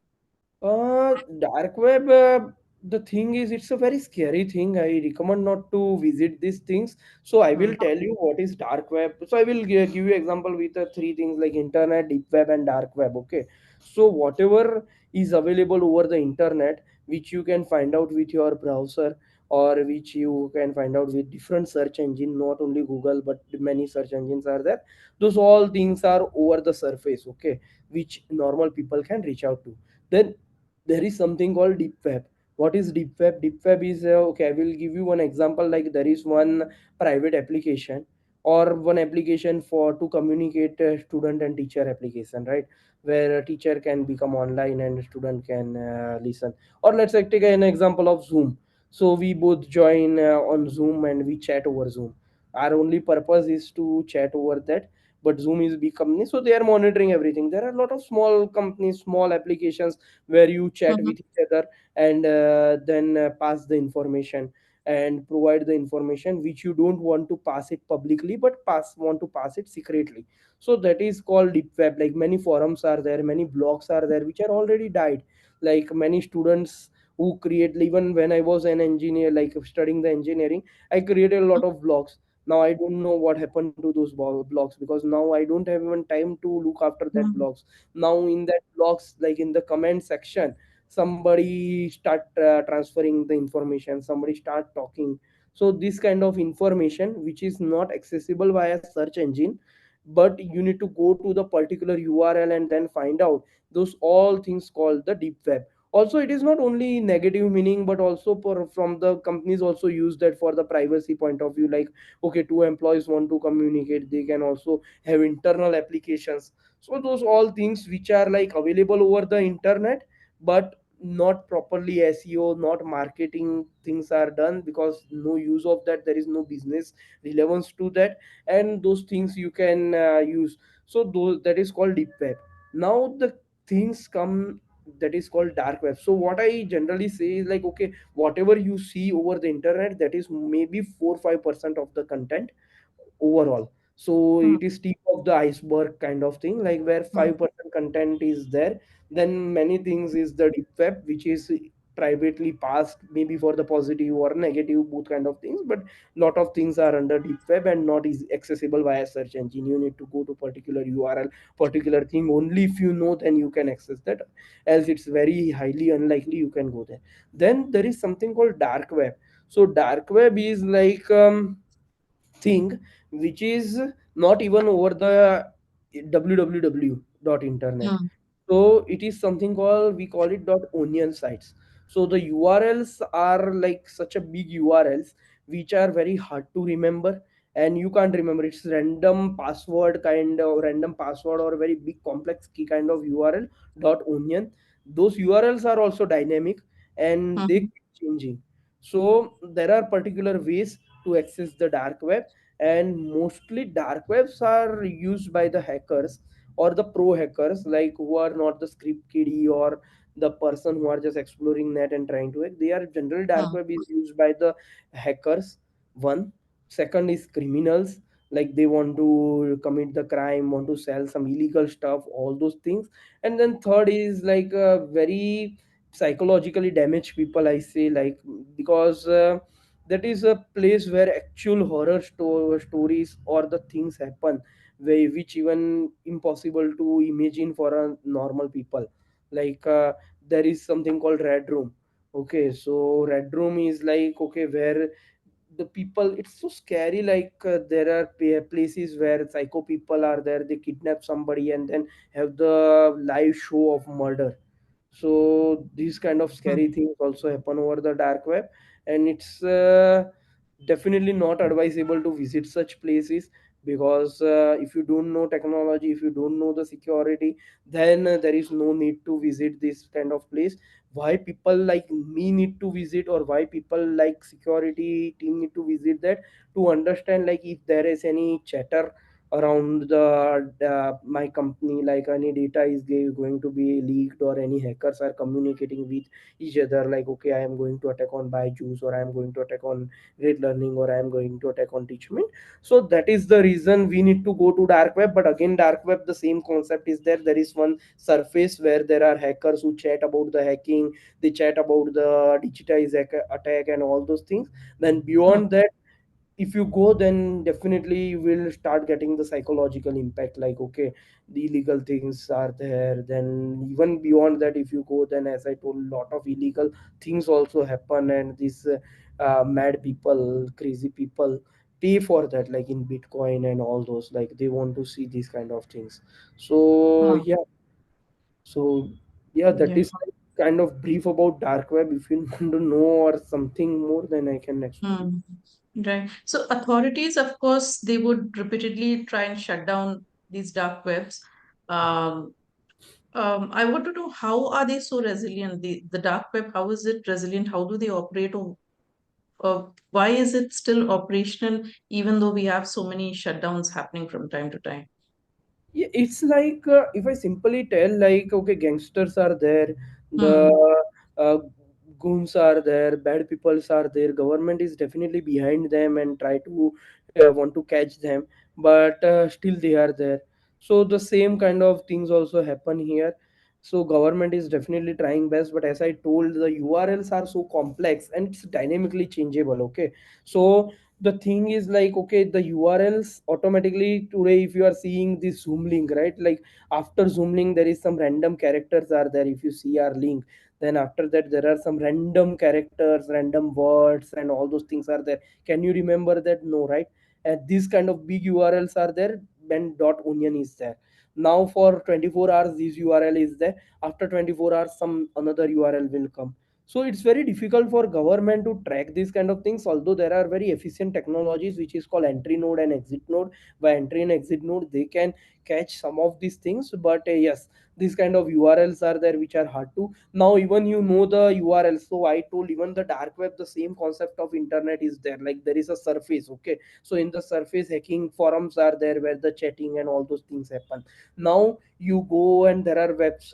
Speaker 2: Dark web, the thing is, it's a very scary thing. I recommend not to visit these things. So I will
Speaker 1: Mhm.
Speaker 2: tell you what is dark web. So I will give you example with three things like internet, deep web, and dark web. Okay. So whatever is available over the internet, which you can find out with your browser, or which you can find out with different search engine, not only Google, but many search engines are there. Those all things are over the surface. Okay, which normal people can reach out to. Then there is something called deep web. What is deep web? Deep web is, okay, I will give you one example. Like, there is one private application, or one application for to communicate student and teacher application, right? Where a teacher can become online and a student can listen. Or let's like take an example of Zoom. So we both join on Zoom, and we chat over Zoom. Our only purpose is to chat over that. But Zoom is big company, so they are monitoring everything. There are a lot of small companies, small applications, where you chat
Speaker 1: Mhm.
Speaker 2: with each other, and then pass the information, and provide the information which you don't want to pass it publicly, but pass want to pass it secretly. So that is called deep web. Like, many forums are there, many blogs are there which are already died. Like, many students who create, even when I was an engineer, like studying the engineering, I created a lot of blogs. Now I don't know what happened to those blogs, because now I don't have even time to look after that
Speaker 1: Mhm.
Speaker 2: blogs. Now in that blogs, like in the comment section, somebody start transferring the information, somebody start talking. So this kind of information which is not accessible via search engine, but you need to go to the particular URL and then find out, those all things called the deep web. Also, it is not only negative meaning, but also from the companies also use that for the privacy point of view. Like, okay, two employees want to communicate, they can also have internal applications. So those all things which are like available over the internet, but not properly SEO, not marketing things are done, because no use of that, there is no business relevance to that, and those things you can use. So those, that is called deep web. Now the things come, that is called dark web. So what I generally say is like, okay, whatever you see over the internet, that is maybe 4-5% of the content overall. So
Speaker 1: Hmm.
Speaker 2: it is tip of the iceberg kind of thing, like where
Speaker 1: Hmm.
Speaker 2: 5% content is there. Then many things is the deep web, which is privately passed, maybe for the positive or negative, both kind of things. But lot of things are under deep web and not is accessible via search engine. You need to go to particular URL, particular thing. Only if you know, then you can access that, else it's very highly unlikely you can go there. Then there is something called dark web. So dark web is like thing which is not even over the www dot internet.
Speaker 1: Hmm.
Speaker 2: So it is something called, we call it dot onion sites. So the URLs are like such a big URLs which are very hard to remember, and you can't remember. It's random password, kind of random password, or very big complex key kind of URL dot onion. Those URLs are also dynamic, and they
Speaker 1: Hmm.
Speaker 2: keep changing. So there are particular ways to access the dark web, and mostly dark webs are used by the hackers or the pro hackers, like who are not the script kiddie or the person who are just exploring net and trying to hack. They are general dark
Speaker 1: Hmm.
Speaker 2: web is used by the hackers. One. Second is criminals, like they want to commit the crime, want to sell some illegal stuff, all those things. And then third is like very psychologically damaged people, I say, like, because that is a place where actual horror stories or the things happen, which even impossible to imagine for a normal people. Like there is something called red room. Okay, so red room is like, okay, where the people, it's so scary, like there are places where psycho people are there, they kidnap somebody and then have the live show of murder. So these kind of
Speaker 1: Hmm.
Speaker 2: scary things also happen over the dark web, and it's definitely not advisable to visit such places, because if you don't know technology, if you don't know the security, then there is no need to visit this kind of place. Why people like me need to visit, or why people like security team need to visit that, to understand like if there is any chatter around the my company, like any data is going to be leaked, or any hackers are communicating with each other, like, okay, I am going to attack on Byju's, or I am going to attack on Great Learning, or I am going to attack on Teachment. So that is the reason we need to go to dark web. But again, dark web, the same concept is there. There is one surface where there are hackers who chat about the hacking, they chat about the digitized attack and all those things. Then
Speaker 1: Hmm.
Speaker 2: beyond that, if you go, then definitely you will start getting the psychological impact, like, okay, the illegal things are there. Then even beyond that, if you go, then as I told, a lot of illegal things also happen, and these mad people, crazy people pay for that, like in Bitcoin and all those, like they want to see these kind of things. So
Speaker 1: Hmm.
Speaker 2: yeah. So yeah, that
Speaker 1: Yeah.
Speaker 2: is kind of brief about dark web. If you want to know or something more, then I can explain.
Speaker 1: Hmm. Right. So authorities, of course, they would repeatedly try and shut down these dark webs. Um, I want to know, how are they so resilient? The dark web, how is it resilient? How do they operate? Or why is it still operational even though we have so many shutdowns happening from time to time?
Speaker 2: Yeah, it's like if I simply tell, like, okay, gangsters are there, the
Speaker 1: Hmm.
Speaker 2: uh, goons are there, bad peoples are there. Government is definitely behind them and try to want to catch them, but still they are there. So the same kind of things also happen here. So government is definitely trying best, but as I told, the URLs are so complex and it's dynamically changeable. Okay, so the thing is like, okay, the URLs automatically today, if you are seeing this Zoom link, right, like after Zoom link there is some random characters are there. If you see our link, then after that there are some random characters, random words, and all those things are there. Can you remember that? No, right? And these kind of big URLs are there when dot onion is there. Now for 24 hours this URL is there, after 24 hours some another URL will come. So it's very difficult for government to track these kind of things, although there are very efficient technologies which is called entry node and exit node. By entry and exit node they can catch some of these things, but yes, these kind of URLs are there which are hard to. Now even you know the URL, so I told even the dark web, the same concept of internet is there. Like there is a surface, okay, so in the surface hacking forums are there where the chatting and all those things happen. Now you go and there are webs,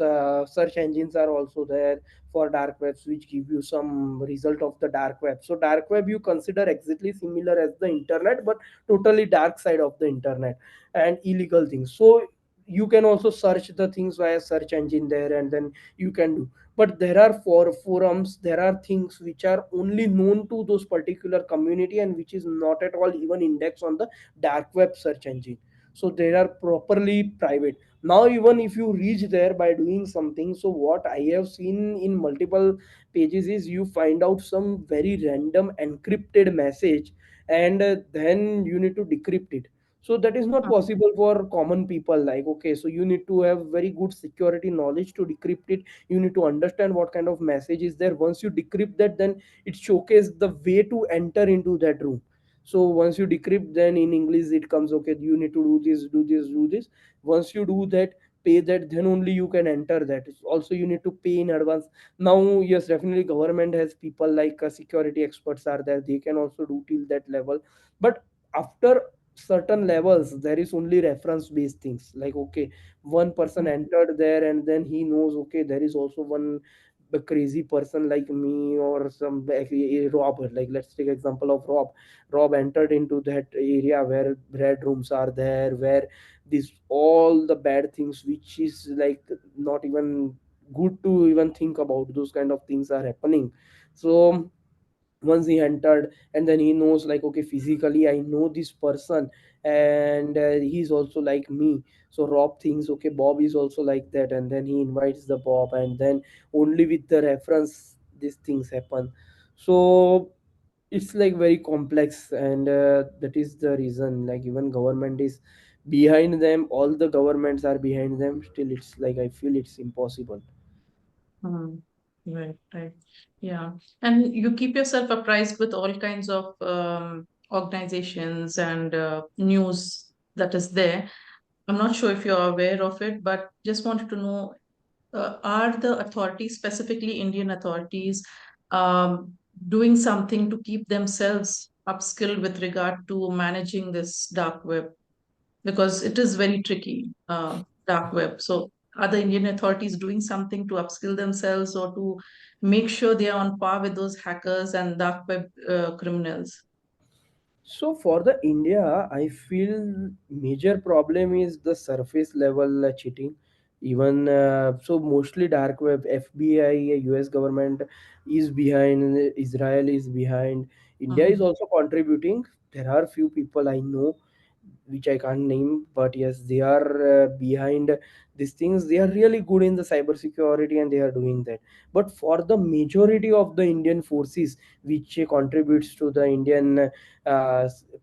Speaker 2: search engines are also there for dark webs which give you some result of the dark web. So dark web you consider exactly similar as the internet, but totally dark side of the internet and illegal things. So you can also search the things via search engine there, and then you can do. But there are forums, there are things which are only known to those particular community and which is not at all even indexed on the dark web search engine. So they are properly private. Now even if you reach there by doing something, so what I have seen in multiple pages is you find out some very random encrypted message, and then you need to decrypt it. So that is not possible for common people. Like, okay, so you need to have very good security knowledge to decrypt it. You need to understand what kind of message is there. Once you decrypt that, then it showcases the way to enter into that room. So once you decrypt, then in English it comes, okay, you need to do this, do this, do this. Once you do that, pay that, then only you can enter that. Also you need to pay in advance. Now yes, definitely government has people like security experts are there, they can also do till that level. But after certain levels there is only reference based things, like, okay, one person entered there and then he knows, okay, there is also one a crazy person like me or some a robber. Like let's take example of Rob entered into that area where red rooms are there, where this all the bad things which is like not even good to even think about, those kind of things are happening. So once he entered, and then he knows like, okay, physically I know this person, and he's also like me. So Rob thinks, okay, Bob is also like that, and then he invites the Bob, and then only with the reference these things happen. So it's like very complex, and that is the reason, like even government is behind them, all the governments are behind them, still it's like I feel it's impossible.
Speaker 1: Mm. Right, right. Yeah. And you keep yourself apprised with all kinds of organizations and news that is there. I'm not sure if you're aware of it, but just wanted to know, are the authorities, specifically Indian authorities, um, doing something to keep themselves upskilled with regard to managing this dark web? Because it is very tricky, dark web. So, are the Indian authorities doing something to upskill themselves or to make sure they are on par with those hackers and dark web criminals?
Speaker 2: So for the India, I feel major problem is the surface level cheating. Even so, mostly dark web, FBI, US government is behind, Israel is behind, India is
Speaker 1: Mhm.
Speaker 2: also contributing. There are few people I know which I can't name, but yes, they are behind these things. They are really good in the cybersecurity and they are doing that. But for the majority of the Indian forces, which contributes to the Indian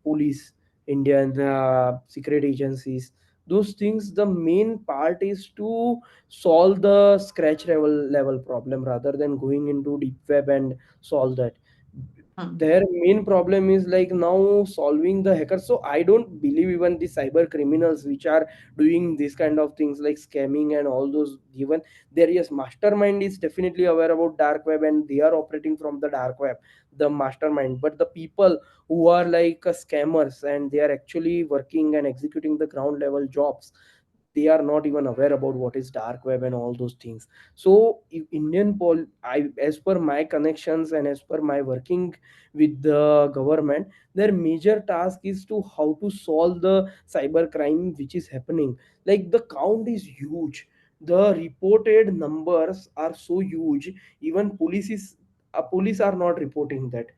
Speaker 2: police, Indian secret agencies, those things, the main part is to solve the scratch level problem rather than going into deep web and solve that.
Speaker 1: Mhm.
Speaker 2: Their main problem is like now solving the hackers. So I don't believe even the cyber criminals which are doing this kind of things like scamming and all those, even there, yes, mastermind is definitely aware about dark web and they are operating from the dark web, the mastermind. But the people who are like scammers and they are actually working and executing the ground level jobs, they are not even aware about what is dark web and all those things. So if I, as per my connections and as per my working with the government, their major task is to how to solve the cyber crime which is happening. Like the count is huge, the reported numbers are so huge, even police are not reporting that,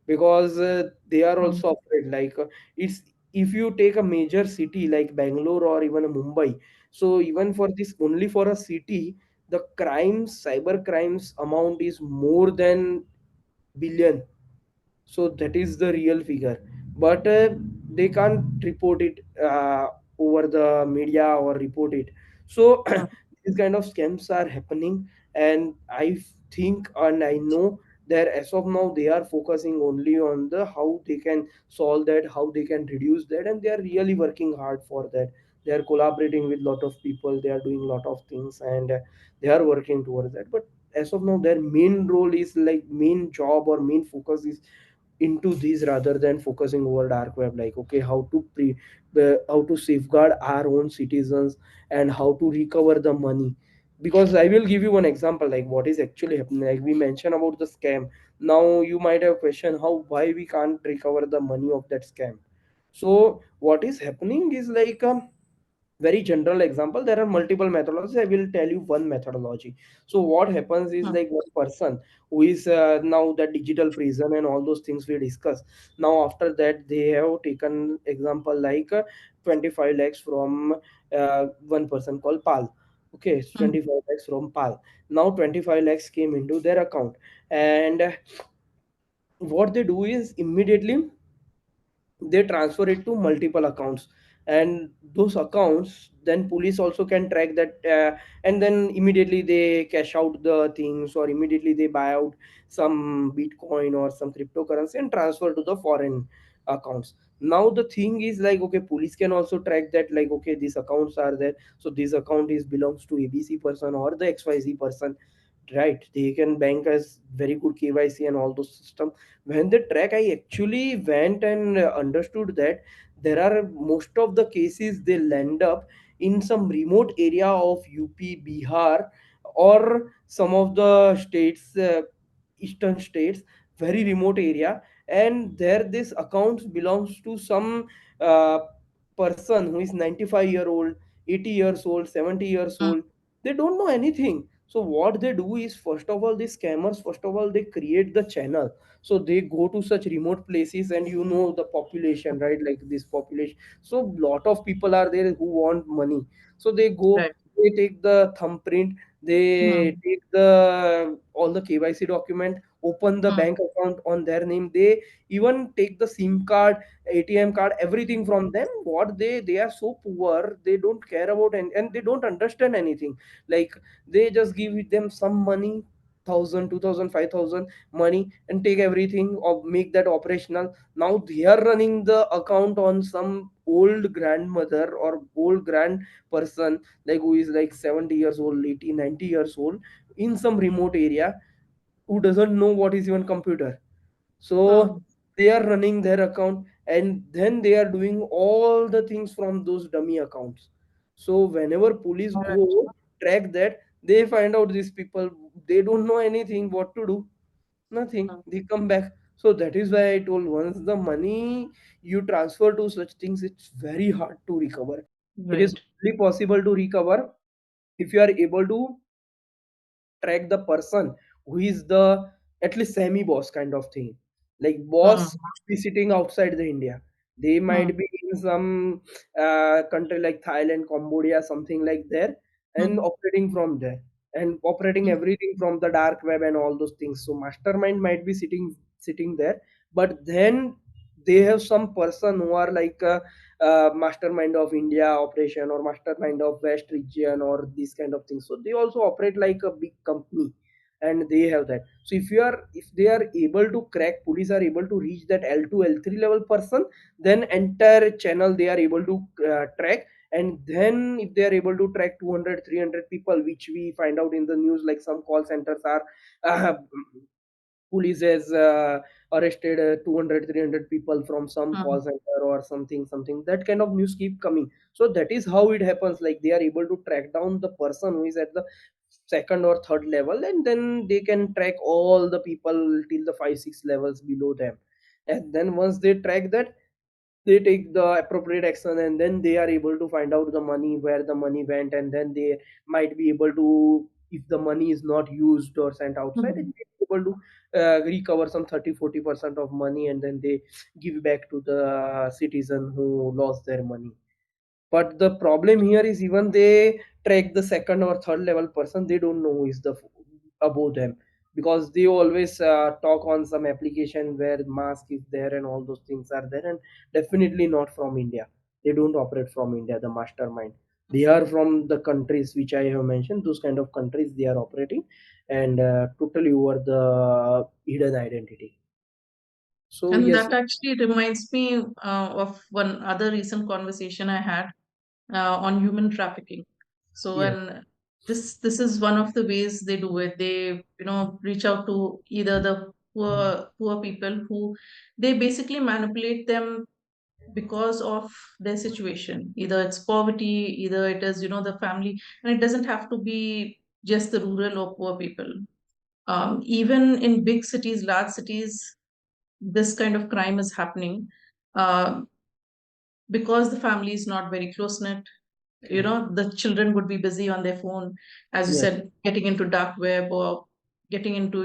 Speaker 2: because they are
Speaker 1: Mhm.
Speaker 2: also afraid. Like it's, if you take a major city like Bangalore or even a Mumbai, so even for this, only for a city, the crimes, cyber crimes amount is more than billion. So that is the real figure, but they can't report it over the media or report it. So
Speaker 1: mm,
Speaker 2: these kind of scams are happening, and I think and I know that as of now they are focusing only on the how they can solve that, how they can reduce that, and they are really working hard for that. They are collaborating with lot of people, they are doing lot of things, and they are working towards that. But as of now their main role is like main job or main focus is into these rather than focusing over dark web, like okay how to how to safeguard our own citizens and how to recover the money. Because I will give you one example like what is actually happening, like we mentioned about the scam. Now you might have question how why we can't recover the money of that scam. So what is happening is like very general example, there are multiple methodologies, I will tell you one methodology. So what happens is
Speaker 1: mm,
Speaker 2: like one person who is now the digital prison and all those things we discuss. Now after that they have taken example like 25 lakhs from one person called Pal. Okay,
Speaker 1: mm,
Speaker 2: 25 lakhs from Pal. Now 25 lakhs came into their account, and what they do is immediately they transfer it to multiple accounts, and those accounts then police also can track that, and then immediately they cash out the things, or immediately they buy out some bitcoin or some cryptocurrency and transfer to the foreign accounts. Now the thing is like okay police can also track that, like okay these accounts are there, so this account is belongs to ABC person or the XYZ person, right? They can bank as very good KYC and all those system. When they track, I actually went and understood that there are most of the cases they land up in some remote area of UP, Bihar, or some of the states, eastern states, very remote area, and there this accounts belongs to some uh, person who is 95-year old, 80 years old, 70 years
Speaker 1: mm,
Speaker 2: old. They don't know anything. So what they do is first of all these scammers, first of all they create the channel. So they go to such remote places, and you know the population, right? Like this population, so lot of people are there who want money. So they go,
Speaker 1: right.
Speaker 2: they take the thumbprint, they
Speaker 1: Mm,
Speaker 2: take the all the KYC document, open the
Speaker 1: mm,
Speaker 2: bank account on their name, they even take the SIM card, ATM card, everything from them. What they are so poor, they don't care about, and they don't understand anything. Like they just give them some money, 1,000, 2,000, 5,000 money, and take everything or make that operational. Now they are running the account on some old grandmother or old grand person, like who is like 70 years old, 80, 90 years old, in some remote area, who doesn't know what is even computer. So
Speaker 1: mm.
Speaker 2: they are running their account, and then they are doing all the things from those dummy accounts. So whenever police
Speaker 1: All right.
Speaker 2: go track that, they find out these people, they don't know anything what to do, nothing,
Speaker 1: Mm,
Speaker 2: they come back. So that is why I told, once the money you transfer to such things, it's very hard to recover. It is
Speaker 1: right.
Speaker 2: only possible to recover if you are able to track the person who is the at least semi boss kind of thing. Like boss
Speaker 1: Mm,
Speaker 2: must be sitting outside the India, they
Speaker 1: mm,
Speaker 2: might be in some country like Thailand, Cambodia, something like there, and
Speaker 1: mm,
Speaker 2: operating from there, and operating
Speaker 1: mm,
Speaker 2: everything from the dark web and all those things. So mastermind might be sitting there, but then they have some person who are like mastermind of India operation, or mastermind of West region, or these kind of things. So they also operate like a big company, and they have that. So if they are able to crack, police are able to reach that L2, L3 level person, then entire channel they are able to track. And then if they are able to track 200, 300 people, which we find out in the news, like some call centers are uh, police has arrested 200, 300 people from some call
Speaker 1: mm,
Speaker 2: center or something, that kind of news keep coming. So that is how it happens, like they are able to track down the person who is at the second or third level, and then they can track all the people till the 5 6 levels below them. And then once they track that, they take the appropriate action, and then they are able to find out the money, where the money went, and then they might be able to, if the money is not used or sent outside,
Speaker 1: mm.
Speaker 2: and they are able to recover some 30-40% of money, and then they give back to the citizen who lost their money. But the problem here is, even they track the second or third level person, they don't know who is the above them, because they always talk on some application where mask is there and all those things are there, and definitely not from India. They don't operate from India, the mastermind. They are from the countries which I have mentioned, those kind of countries they are operating, and totally over the hidden identity. So
Speaker 1: And
Speaker 2: yes,
Speaker 1: that actually reminds me of one other recent conversation I had on human trafficking. So,
Speaker 2: yes,
Speaker 1: and this is one of the ways they do it. They, reach out to either the poor people who they basically manipulate them because of their situation. Either it's poverty, either it is, the family, and it doesn't have to be just the rural or poor people. Even in big cities, large cities, this kind of crime is happening. Um, because the family is not very close knit, the children would be busy on their phone, as you
Speaker 2: yes,
Speaker 1: said, getting into dark web or getting into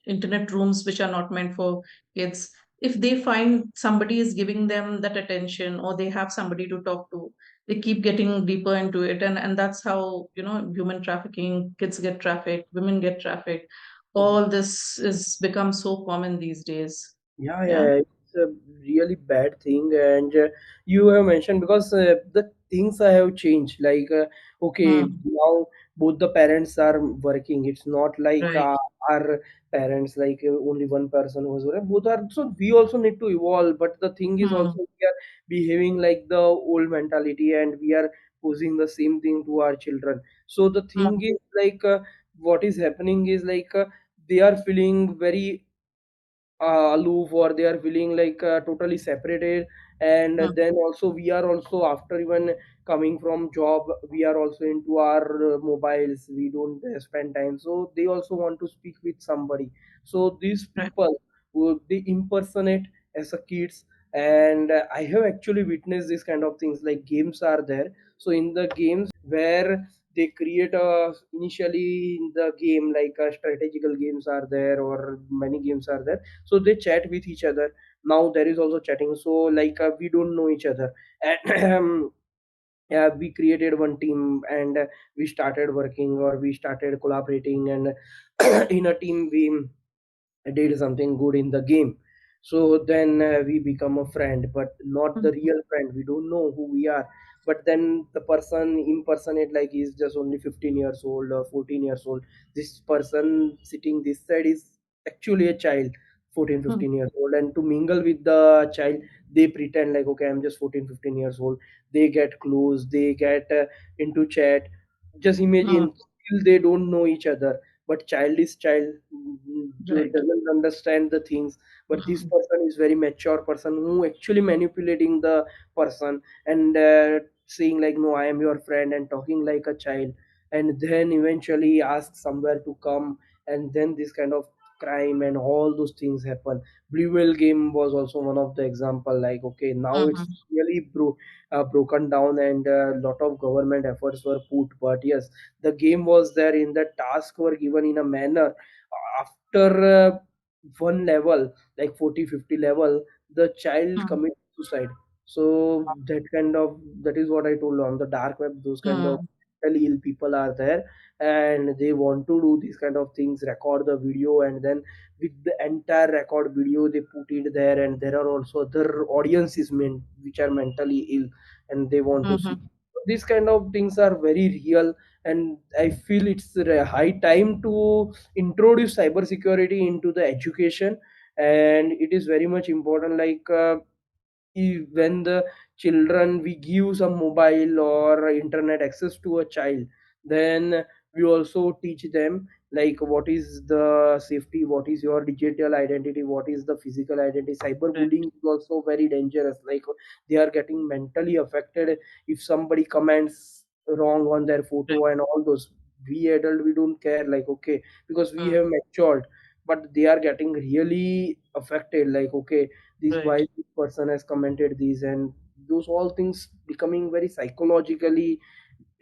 Speaker 1: internet rooms which are not meant for kids. If they find somebody is giving them that attention, or they have somebody to talk to, they keep getting deeper into it, and that's how human trafficking, kids get trafficked, women get trafficked. All this is become so common these days.
Speaker 2: yeah,
Speaker 1: Yeah.
Speaker 2: yeah, it's a really bad thing. And you have mentioned because the things I have changed. Like, okay,
Speaker 1: Hmm.
Speaker 2: now both the parents are working. It's not like
Speaker 1: Right.
Speaker 2: our parents, like only one person was working. Both are, so we also need to evolve. But the thing is also
Speaker 1: Hmm.
Speaker 2: we are behaving like the old mentality, and we are posing the same thing to our children. So the
Speaker 1: Hmm.
Speaker 2: thing is like, what is happening is like, they are feeling very aloof, or they are feeling like totally separated. And
Speaker 1: Hmm.
Speaker 2: then also we are also, after even coming from job, we are also into our mobiles, we don't spend time, so they also want to speak with somebody. So these
Speaker 1: Right.
Speaker 2: people who they impersonate as a kids. And I have actually witnessed this kind of things, like games are there. So in the games where they create a, initially in the game, like strategical games are there, or many games are there, so they chat with each other. Now there is also chatting, so like we don't know each other. And yeah, we created one team, and we started working, or we started collaborating, and in a team we did something good in the game. So then we become a friend, but not the
Speaker 1: Hmm.
Speaker 2: real friend, we don't know who we are. But then the person impersonate like he's just only 15 years old or 14 years old. This person sitting this side is actually a child, 14,
Speaker 1: Hmm.
Speaker 2: 15 years old, and to mingle with the child, they pretend like, okay, I'm just 14, 15 years old. They get close, they get into chat. Just
Speaker 1: Hmm.
Speaker 2: imagine, still they don't know each other, but child is child,
Speaker 1: Right.
Speaker 2: doesn't understand the things. But this
Speaker 1: Mhm.
Speaker 2: person is very mature person who actually manipulating the person, and saying like, no, I am your friend, and talking like a child. And then eventually ask somewhere to come, and then this kind of crime and all those things happen. Blue whale game was also one of the example, like, okay, now it's
Speaker 1: Mhm.
Speaker 2: really broken down, and a lot of government efforts were put. But yes, the game was there, in the task were given in a manner. After one level, like 40, 50 level, the child
Speaker 1: Mhm.
Speaker 2: commits suicide. So that kind of, that is what I told, on the dark web those kind of
Speaker 1: Mhm.
Speaker 2: mentally ill people are there, and they want to do these kind of things, record the video, and then with the entire record video they put it there. And there are also other audiences which are mentally ill, and they want to see.
Speaker 1: Mhm.
Speaker 2: These kind of things are very real. And I feel it's a high time to introduce cybersecurity into the education. And it is very much important, like when the children, we give some mobile or internet access to a child, then we also teach them like what is the safety, what is your digital identity, what is the physical identity.
Speaker 1: Right.
Speaker 2: Cyberbullying is also very dangerous, like they are getting mentally affected if somebody comments wrong on their
Speaker 1: Right.
Speaker 2: photo and all those. We adult, we don't care, like, okay, because we
Speaker 1: Mhm.
Speaker 2: have matured. But they are getting really affected, like, okay, this,
Speaker 1: Right.
Speaker 2: why this person has commented these, and those all things becoming very psychologically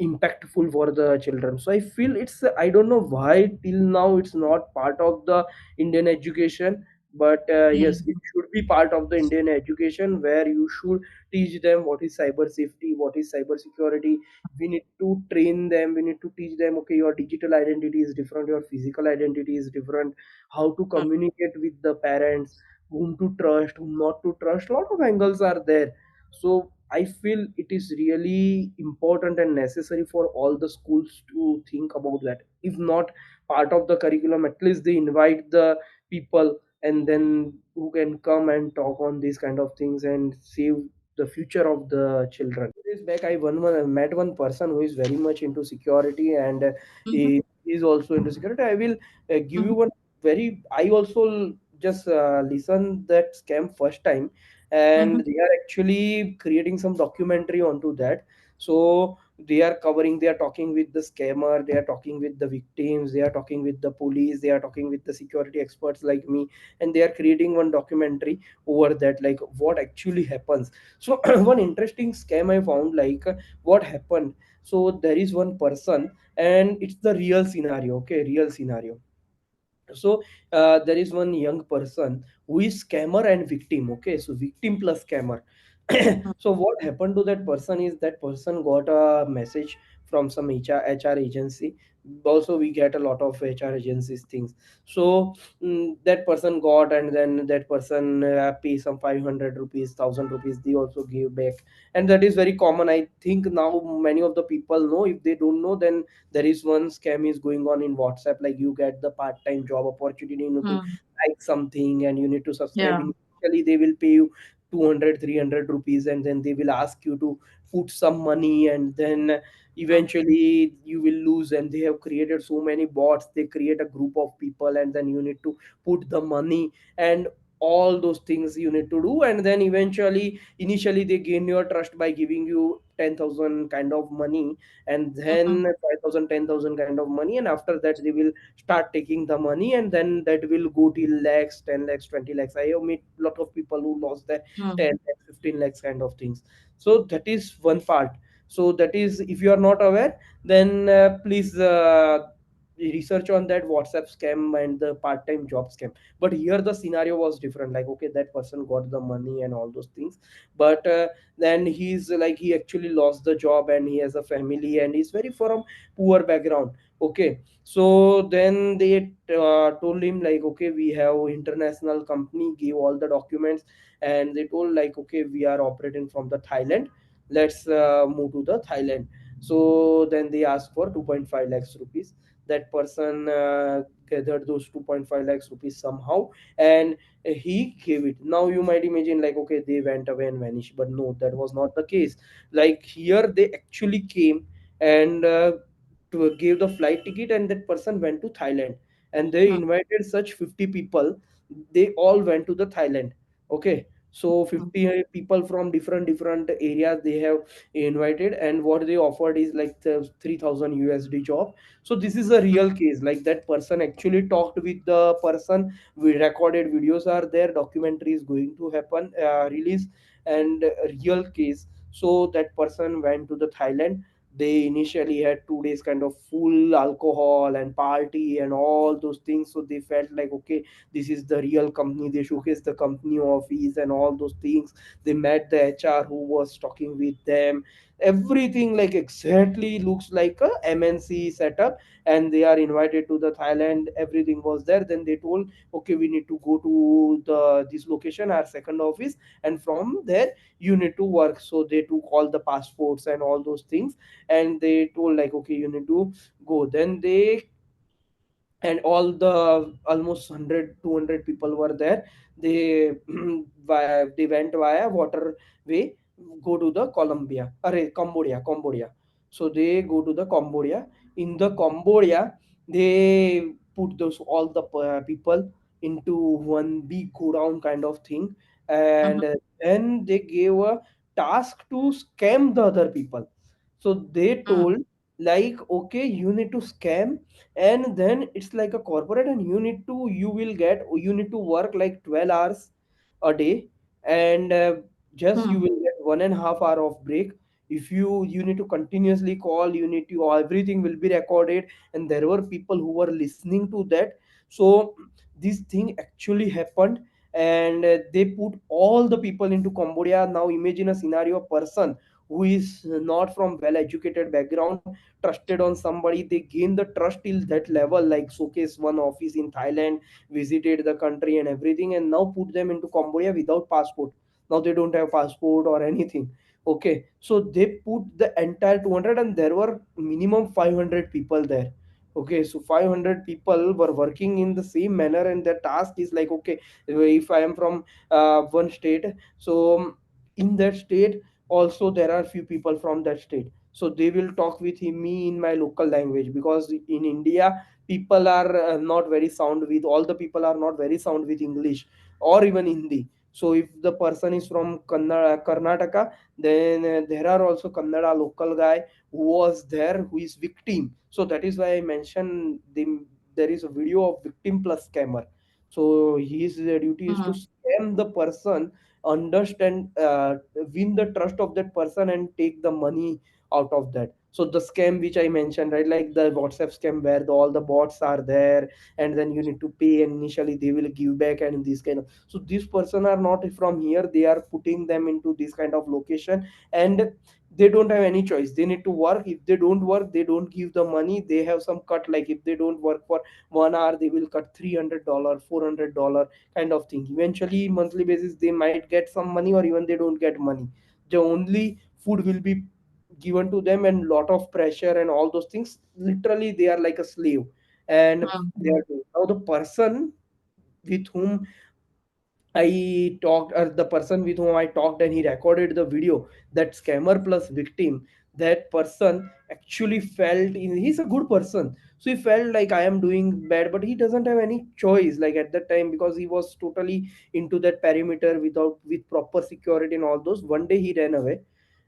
Speaker 2: impactful for the children. So I feel it's, I don't know why till now it's not part of the Indian education. But yes, it
Speaker 1: Mhm.
Speaker 2: should be part of the Indian education, where you should teach them what is cyber safety, what is cyber security. We need to train them, we need to teach them, okay, your digital identity is different, your physical identity is different, how to
Speaker 1: Mhm.
Speaker 2: communicate with the parents, whom to trust, whom not to trust. A lot of angles are there. So I feel it is really important and necessary for all the schools to think about that. If not part of the curriculum, at least they invite the people, and then who can come and talk on these kind of things and save the future of the children. Days back, met one person who is very much into security, and
Speaker 1: Mhm,
Speaker 2: he is also into security. I will give you
Speaker 1: mhm,
Speaker 2: one very. I also just listened that scam first time, and
Speaker 1: mhm,
Speaker 2: they are actually creating some documentary onto that. So they are covering, they are talking with the scammer, they are talking with the victims, they are talking with the police, they are talking with the security experts like me, and they are creating one documentary over that, like what actually happens. So one interesting scam I found, like what happened. So there is one person, and it's the real scenario, okay, real scenario. So there is one young person who is scammer and victim, okay, so victim plus scammer.
Speaker 1: mhm,
Speaker 2: So what happened to that person is that person got a message from some HR agency. Also we get a lot of HR agencies things. So that person got, and then that person pay some 500 rupees, 1000 rupees, they also give back. And that is very common, I think. Now many of the people know. If they don't know, then there is one scam is going on in WhatsApp, like you get the part-time job opportunity, you need to
Speaker 1: mhm.
Speaker 2: like something and you need to subscribe.
Speaker 1: Yeah.
Speaker 2: Initially they will pay you 200, 300 rupees, and then they will ask you to put some money, and then
Speaker 1: Mhm,
Speaker 2: eventually you will lose. And they have created so many bots, they create a group of people, and then you need to put the money and all those things you need to do. And then eventually, initially they gain your trust by giving you 10,000 kind of money, and
Speaker 1: mhm,
Speaker 2: then 5,000, 10,000 kind of money, and after that they will start taking the money, and then that will go till lakhs, 10 lakhs, 20 lakhs. I have met a lot of people who lost their 10
Speaker 1: mhm,
Speaker 2: lakhs, 15 lakhs kind of things. So that is one part. So that is, if you are not aware, then please research on that WhatsApp scam and the part-time job scam. But here the scenario was different, like okay, that person got the money and all those things, but then he's like, he actually lost the job, and he has a family, and he's very from poor background. Okay, so then they told him like, okay, we have international company, give all the documents, and they told like, okay, we are operating from the Thailand, let's move to the Thailand. So then they asked for 2.5 lakhs rupees. That person gathered those 2.5 lakhs rupees somehow, and he gave it. Now you might imagine like, okay, they went away and vanished, but no, that was not the case. Like here they actually came and to give the flight ticket, and that person went to Thailand, and they
Speaker 1: mhm,
Speaker 2: invited such 50 people. They all went to the Thailand. Okay, so
Speaker 1: mhm,
Speaker 2: 50 people from different areas they have invited, and what they offered is like the 3,000 USD job. So this is a real case, like that person actually talked with the person. We recorded videos are there, documentary is going to happen, release, and real case. So that person went to the Thailand. They initially had 2 days kind of full alcohol and party and all those things, so they felt like, okay, this is the real company. They showcased the company office and all those things. They met the HR who was talking with them. Everything like exactly looks like a MNC setup, and they are invited to the Thailand. Everything was there. Then they told, okay, we need to go to the this location, our second office, and from there you need to work. So they took all the passports and all those things, and they told like, okay, you need to go. Then they, and all the almost 100, 200 people were there. They they went via waterway, go to the Cambodia. So they go to the Cambodia. In the Cambodia, they put those all the people into one big go down kind of thing, and
Speaker 1: mhm,
Speaker 2: then they gave a task to scam the other people. So they
Speaker 1: mhm,
Speaker 2: told like, okay, you need to scam, and then it's like a corporate, and you need to work like 12 hours a day, and just you
Speaker 1: mhm,
Speaker 2: will get 1.5 hour of break. If you need to continuously call, you need to, everything will be recorded, and there were people who were listening to that. So this thing actually happened, and they put all the people into Cambodia. Now imagine a scenario, a person who is not from well educated background trusted on somebody. They gain the trust till that level, like showcase one office in Thailand, visited the country and everything, and now put them into Cambodia without passport. Now they don't have passport or anything. Okay, so they put the entire 200, and there were minimum 500 people there. Okay, so 500 people were working in the same manner, and their task is like, okay, if I am from one state, so in that state also there are few people from that state, so they will talk with me in my local language, because in India people are not very sound with, all the people are not very sound with English or even Hindi. So if the person is from Karnataka, then there are also Kannada local guy who was there, who is victim. So that is why I mentioned there is a video of victim plus scammer. So his duty is to
Speaker 1: Mm,
Speaker 2: scam the person, understand, win the trust of that person, and take the money out of that. So the scam which I mentioned, right, like the WhatsApp scam where all the bots are there, and then you need to pay, and initially they will give back, and this kind of, so these person are not from here, they are putting them into this kind of location, and they don't have any choice, they need to work. If they don't work, they don't give the money, they have some cut, like if they don't work for 1 hour, they will cut $300, $400 kind of thing. Eventually monthly basis they might get some money, or even they don't get money. The only food will be given to them, and lot of pressure and all those things, literally they are like a slave. And they
Speaker 1: mm,
Speaker 2: are doing. Now the person with whom I talked, or the person with whom I talked, and he recorded the video, that scammer plus victim, that person actually felt in, he's a good person. So he felt like I am doing bad, but he doesn't have any choice, like at that time, because he was totally into that perimeter without, with proper security and all those. One day he ran away,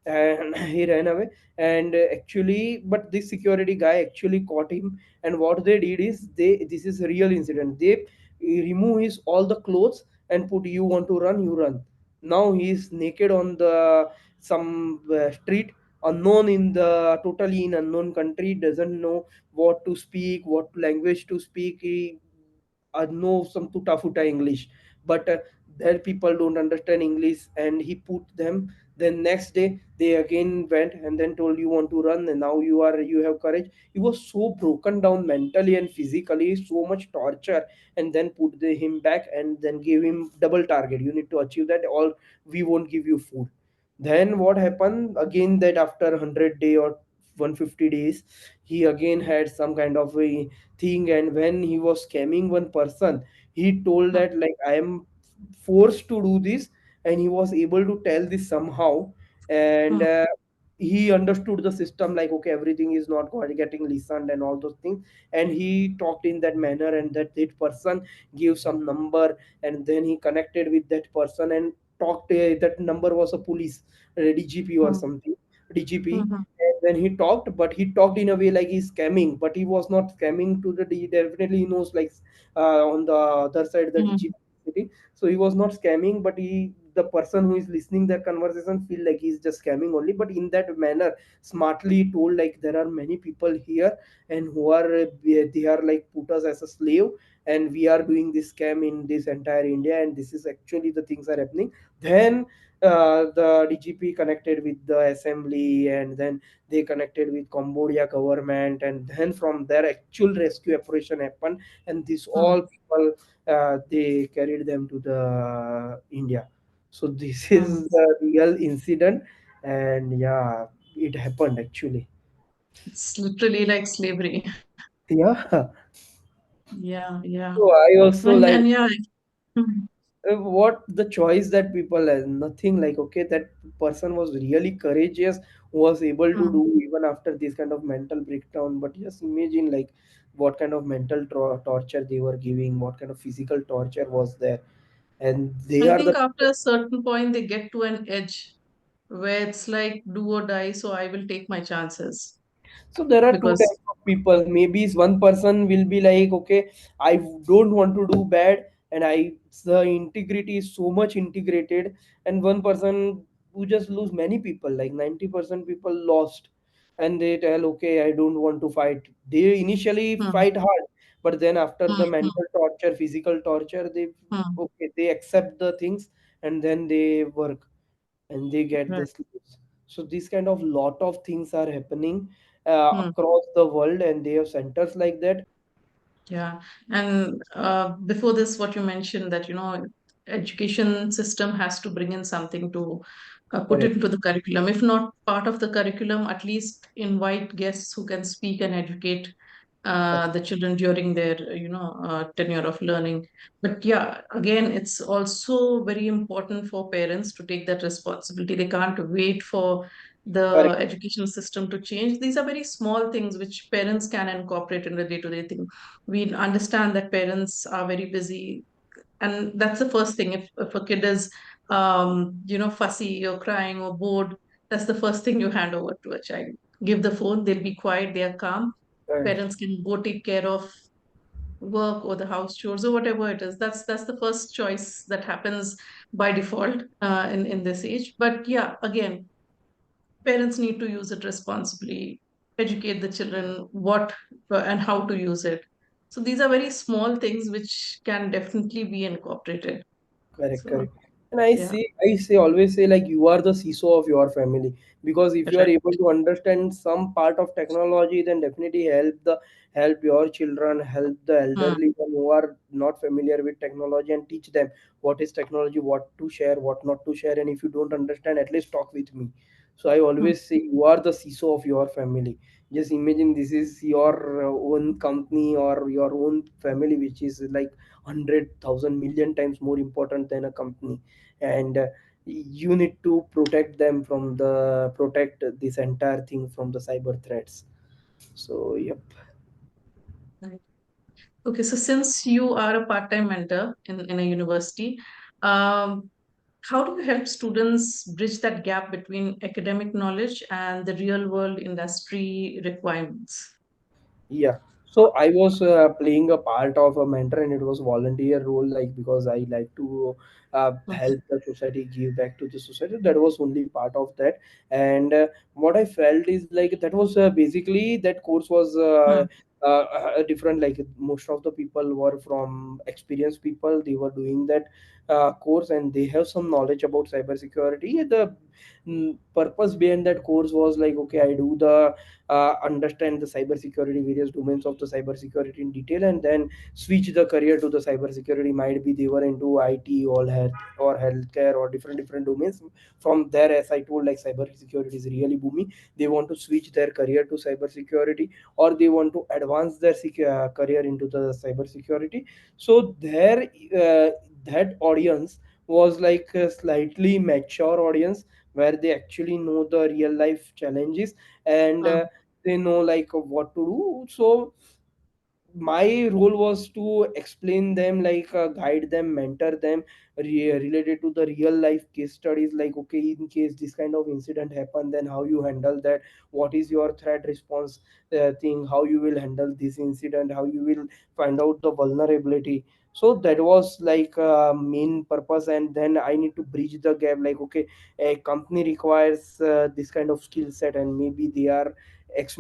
Speaker 2: and he ran away, and actually, but this security guy actually caught him. And what they did is, they, this is a real incident, they remove his all the clothes and put, you want to run, you run. Now he is naked on the some street, unknown, in the totally in unknown country, doesn't know what to speak, what language to speak. He know some tuta futa English, but there people don't understand English, and he put them. Then next day they again went, and then told, you want to run, and now you are, you have courage. He was so broken down mentally and physically, so much torture, and then put him back, and then gave him double target, you need to achieve that, or we won't give you food. Then what happened again, that after 100 day or 150 days, he again had some kind of a thing, and when he was scamming one person, he told
Speaker 1: mm,
Speaker 2: that, like, I am forced to do this, and he was able to tell this somehow. And
Speaker 1: mm,
Speaker 2: he understood the system, like, okay, everything is not getting listened and all those things. And he talked in that manner, and that person gave some number, and then he connected with that person and talked, that number was a police, DGP or
Speaker 1: mm,
Speaker 2: something, DGP.
Speaker 1: mhm,
Speaker 2: And then he talked, but he talked in a way like he's scamming, but he was not scamming to the definitely he knows, like, on the other side the
Speaker 1: mhm,
Speaker 2: DGP sitting. So he was not scamming, but he, the person who is listening their conversation, feel like he's just scamming only, but in that manner smartly told, like, there are many people here, and who are they are like put us as a slave, and we are doing this scam in this entire India, and this is actually the things are happening. Then the DGP connected with the assembly, and then they connected with Cambodia government, and then from there actual rescue operation happened, and this all
Speaker 1: mm,
Speaker 2: people, they carried them to the India. So this
Speaker 1: mm.
Speaker 2: is the real incident, and yeah, it happened actually.
Speaker 1: It's literally like slavery.
Speaker 2: Yeah.
Speaker 1: Yeah, yeah.
Speaker 2: So I also
Speaker 1: And
Speaker 2: like,
Speaker 1: yeah. Mhm,
Speaker 2: what the choice that people has, nothing, like, okay, that person was really courageous, was able to
Speaker 1: mm.
Speaker 2: do even after this kind of mental breakdown. But just imagine, like, what kind of mental torture they were giving, what kind of physical torture was there. And they
Speaker 1: I
Speaker 2: are
Speaker 1: think
Speaker 2: the,
Speaker 1: after a certain point, they get to an edge where it's like do or die, so I will take my chances.
Speaker 2: so there are two
Speaker 1: Because
Speaker 2: types of people. Maybe one person will be like, okay, I don't want to do bad, and I, the integrity is so much integrated. And one person who just lose many people, like 90% people lost, and they tell, okay, I don't want to fight. They initially
Speaker 1: hmm,
Speaker 2: fight hard, but then after
Speaker 1: hmm,
Speaker 2: the
Speaker 1: hmm,
Speaker 2: mental torture, physical torture, they,
Speaker 1: hmm,
Speaker 2: okay, they accept the things, and then they work, and they get
Speaker 1: right,
Speaker 2: this news. So this kind of lot of things are happening
Speaker 1: hmm,
Speaker 2: across the world, and they have centers like that.
Speaker 1: yeah. And before this, what you mentioned that education system has to bring in something to put it
Speaker 2: Correct.
Speaker 1: into the curriculum. If not part of the curriculum, at least invite guests who can speak and educate
Speaker 2: Correct.
Speaker 1: the children during their tenure of learning. But yeah, again, it's also very important for parents to take that responsibility. They can't wait for the
Speaker 2: Correct.
Speaker 1: education system to change. These are very small things which parents can incorporate in the day-to-day thing. We understand that parents are very busy, and that's the first thing. If a kid is fussy or crying or bored, that's the first thing you hand over to a child. Give the phone, they'll be quiet, they are calm.
Speaker 2: Correct.
Speaker 1: Parents can go take care of work or the house chores or whatever it is. That's the first choice that happens by default in this age. But yeah, again, parents need to use it responsibly, educate the children what and how to use it. So these are very small things which can definitely be incorporated.
Speaker 2: Correct,
Speaker 1: So
Speaker 2: correct. And I
Speaker 1: yeah.
Speaker 2: say, always say like you are the CISO of your family, because if you are
Speaker 1: Right.
Speaker 2: able to understand some part of technology, then definitely help your children, help the
Speaker 1: Hmm.
Speaker 2: elderly one who are not familiar with technology, and teach them what is technology, what to share, what not to share. And if you don't understand, at least talk with me. So I
Speaker 1: Hmm.
Speaker 2: always say you are the CISO of your family. Just imagine this is your own company or your own family, which is like 100,000 million times more important than a company. And you need to protect this entire thing from the cyber threats. So yep.
Speaker 1: Right. Okay, so since you are a part-time mentor in a university, um, how do you help students bridge that gap between academic knowledge and the real-world industry requirements?
Speaker 2: Yeah. So I was playing a part of a mentor, and it was volunteer role, like because I like to
Speaker 1: Mhm.
Speaker 2: help the society, give back to the society. That was only part of that. And what I felt is like that was basically that course was
Speaker 1: Hmm.
Speaker 2: different. Like most of the people were from experienced people. They were doing that course, and they have some knowledge about cybersecurity. The purpose behind that course was like, okay, I do the understand the cybersecurity, various domains of the cybersecurity in detail, and then switch the career to the cybersecurity. Might be they were into IT or health or healthcare or different domains. From there, as I told, like cybersecurity is really booming. They want to switch their career to cybersecurity, or they want to advance their career into the cybersecurity. So there, that audience was like a slightly mature audience, where they actually know the real life challenges, and
Speaker 1: Hmm.
Speaker 2: they know like what to do. So my role was to explain them, like guide them, mentor them, related to the real life case studies, like okay, in case this kind of incident happen, then how you handle that, what is your threat response thing, how you will handle this incident, how you will find out the vulnerability. So that was like main purpose. And then I need to bridge the gap, like okay, a company requires this kind of skill set, and maybe they are x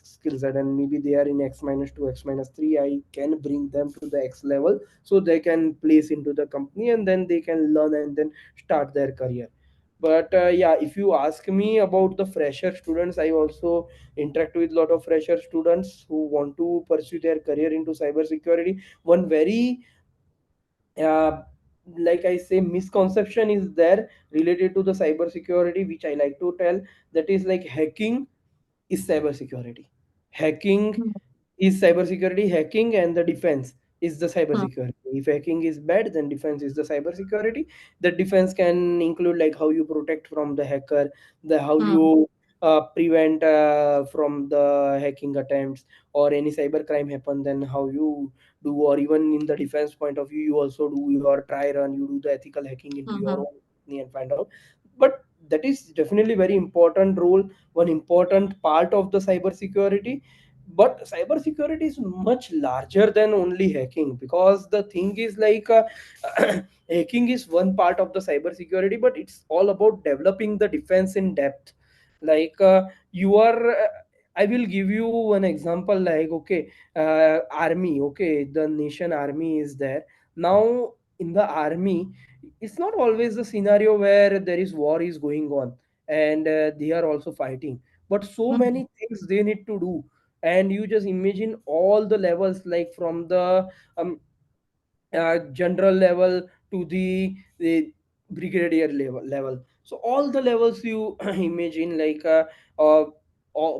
Speaker 2: skill set, and maybe they are in x minus 2, x minus 3. I can bring them to the x level, so they can place into the company, and then they can learn and then start their career. But yeah, if you ask me about the fresher students, I also interact with a lot of fresher students who want to pursue their career into cybersecurity. One very uh, like I say misconception is there related to the cybersecurity, which I like to tell, that is like hacking is cybersecurity. Hacking
Speaker 1: Hmm.
Speaker 2: is cybersecurity. Hacking and the defense is the
Speaker 1: Hmm.
Speaker 2: cybersecurity. If hacking is bad, then defense is the cybersecurity. The defense can include like how you protect from the hacker, the how
Speaker 1: Hmm.
Speaker 2: you prevent from the hacking attempts, or any cyber crime happen, then how you do. Or even in the defense point of view, you also do your try run, you do the ethical hacking into
Speaker 1: Hmm.
Speaker 2: your
Speaker 1: Hmm.
Speaker 2: own company and find out. But that is definitely very important role, one important part of the cybersecurity. But cybersecurity is much larger than only hacking, because the thing is like hacking is one part of the cybersecurity, but it's all about developing the defense in depth. Like you are I will give you one example, like okay, army, okay, the nation army is there. Now in the army, it's not always the scenario where there is war is going on, and they are also fighting, but so
Speaker 1: Hmm.
Speaker 2: many things they need to do. And you just imagine all the levels, like from the general level to the brigadier level. So all the levels you imagine, uh,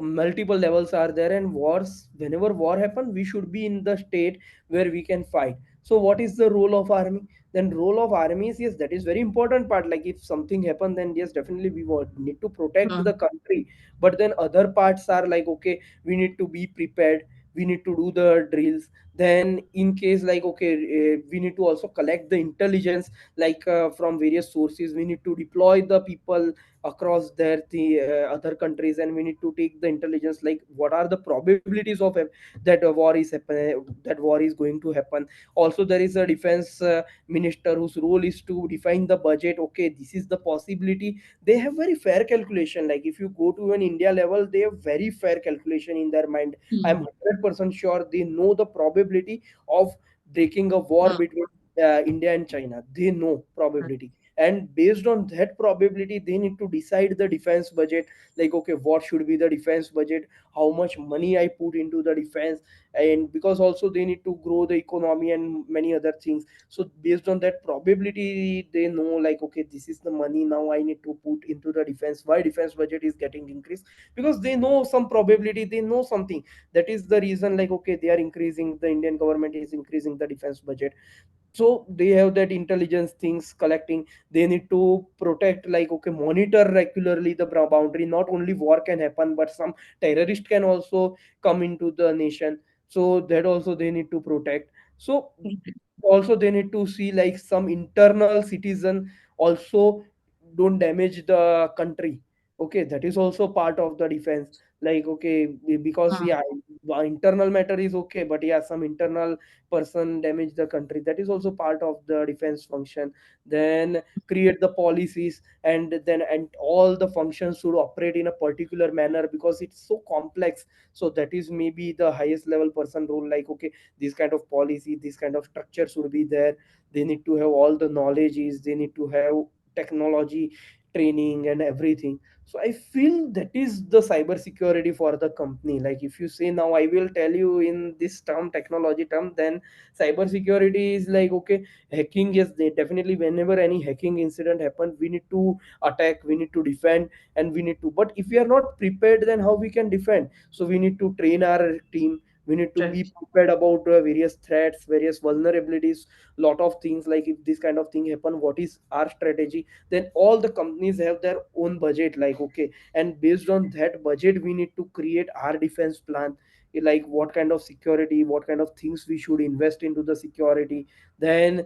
Speaker 2: multiple levels are there, and wars, whenever war happen, we should be in the state where we can fight. So what is the role of army? Then role of army is, yes, that is very important part. Like if something happen, then yes, definitely we need to protect the
Speaker 1: Mm,
Speaker 2: country. But then other parts are like, okay, we need to be prepared, we need to do the drills. Then in case like, okay, we need to also collect the intelligence, from various sources. We need to deploy the people across there, the other countries, and we need to take the intelligence, like what are the probabilities of that a war is happen, that war is going to happen. Also there is a defense minister whose role is to define the budget. Okay, this is the possibility. They have very fair calculation. Like if you go to an India level, they have very fair calculation in their mind. I'm
Speaker 1: mm,
Speaker 2: 100% sure they know the probability of breaking a war
Speaker 1: mm,
Speaker 2: between India and China. They know probability, and based on that probability, they need to decide the defense budget. Like, okay, what should be the defense budget? How much money I put into the defense? And because also they need to grow the economy and many other things. So based on that probability, they know like, okay, this is the money now I need to put into the defense. Why defense budget is getting increased? Because they know some probability, they know something. That is the reason, like, okay, they are increasing, the Indian government is increasing the defense budget. So they have that intelligence things collecting. They need to protect, like, okay, monitor regularly the boundary. Not only war can happen, but some terrorist can also come into the nation. So that also they need to protect. So
Speaker 1: mm,
Speaker 2: also they need to see like some internal citizen also don't damage the country. Okay, that is also part of the defense. Like, okay, because
Speaker 1: mm,
Speaker 2: yeah, internal matter is okay, but yeah, some internal person damage the country, that is also part of the defense function. Then create the policies, and all the functions should operate in a particular manner because it's so complex. So that is maybe the highest level person role. Like, okay, this kind of policy, this kind of structure should be there. They need to have all the knowledges, they need to have technology training and everything. So I feel that is the cyber security for the company. Like if you say now I will tell you in this term, technology term, then cyber security is like, okay, hacking, yes, they definitely, whenever any hacking incident happen, we need to attack, we need to defend, and we need to, but if we are not prepared, then how we can defend? So we need to train our team, we need to be
Speaker 1: right.
Speaker 2: prepared about various threats, various vulnerabilities, lot of things. Like if this kind of thing happen, what is our strategy? Then all the companies have their own budget, like, okay, and based on that budget we need to create our defense plan. Like what kind of security, what kind of things we should invest into the security. Then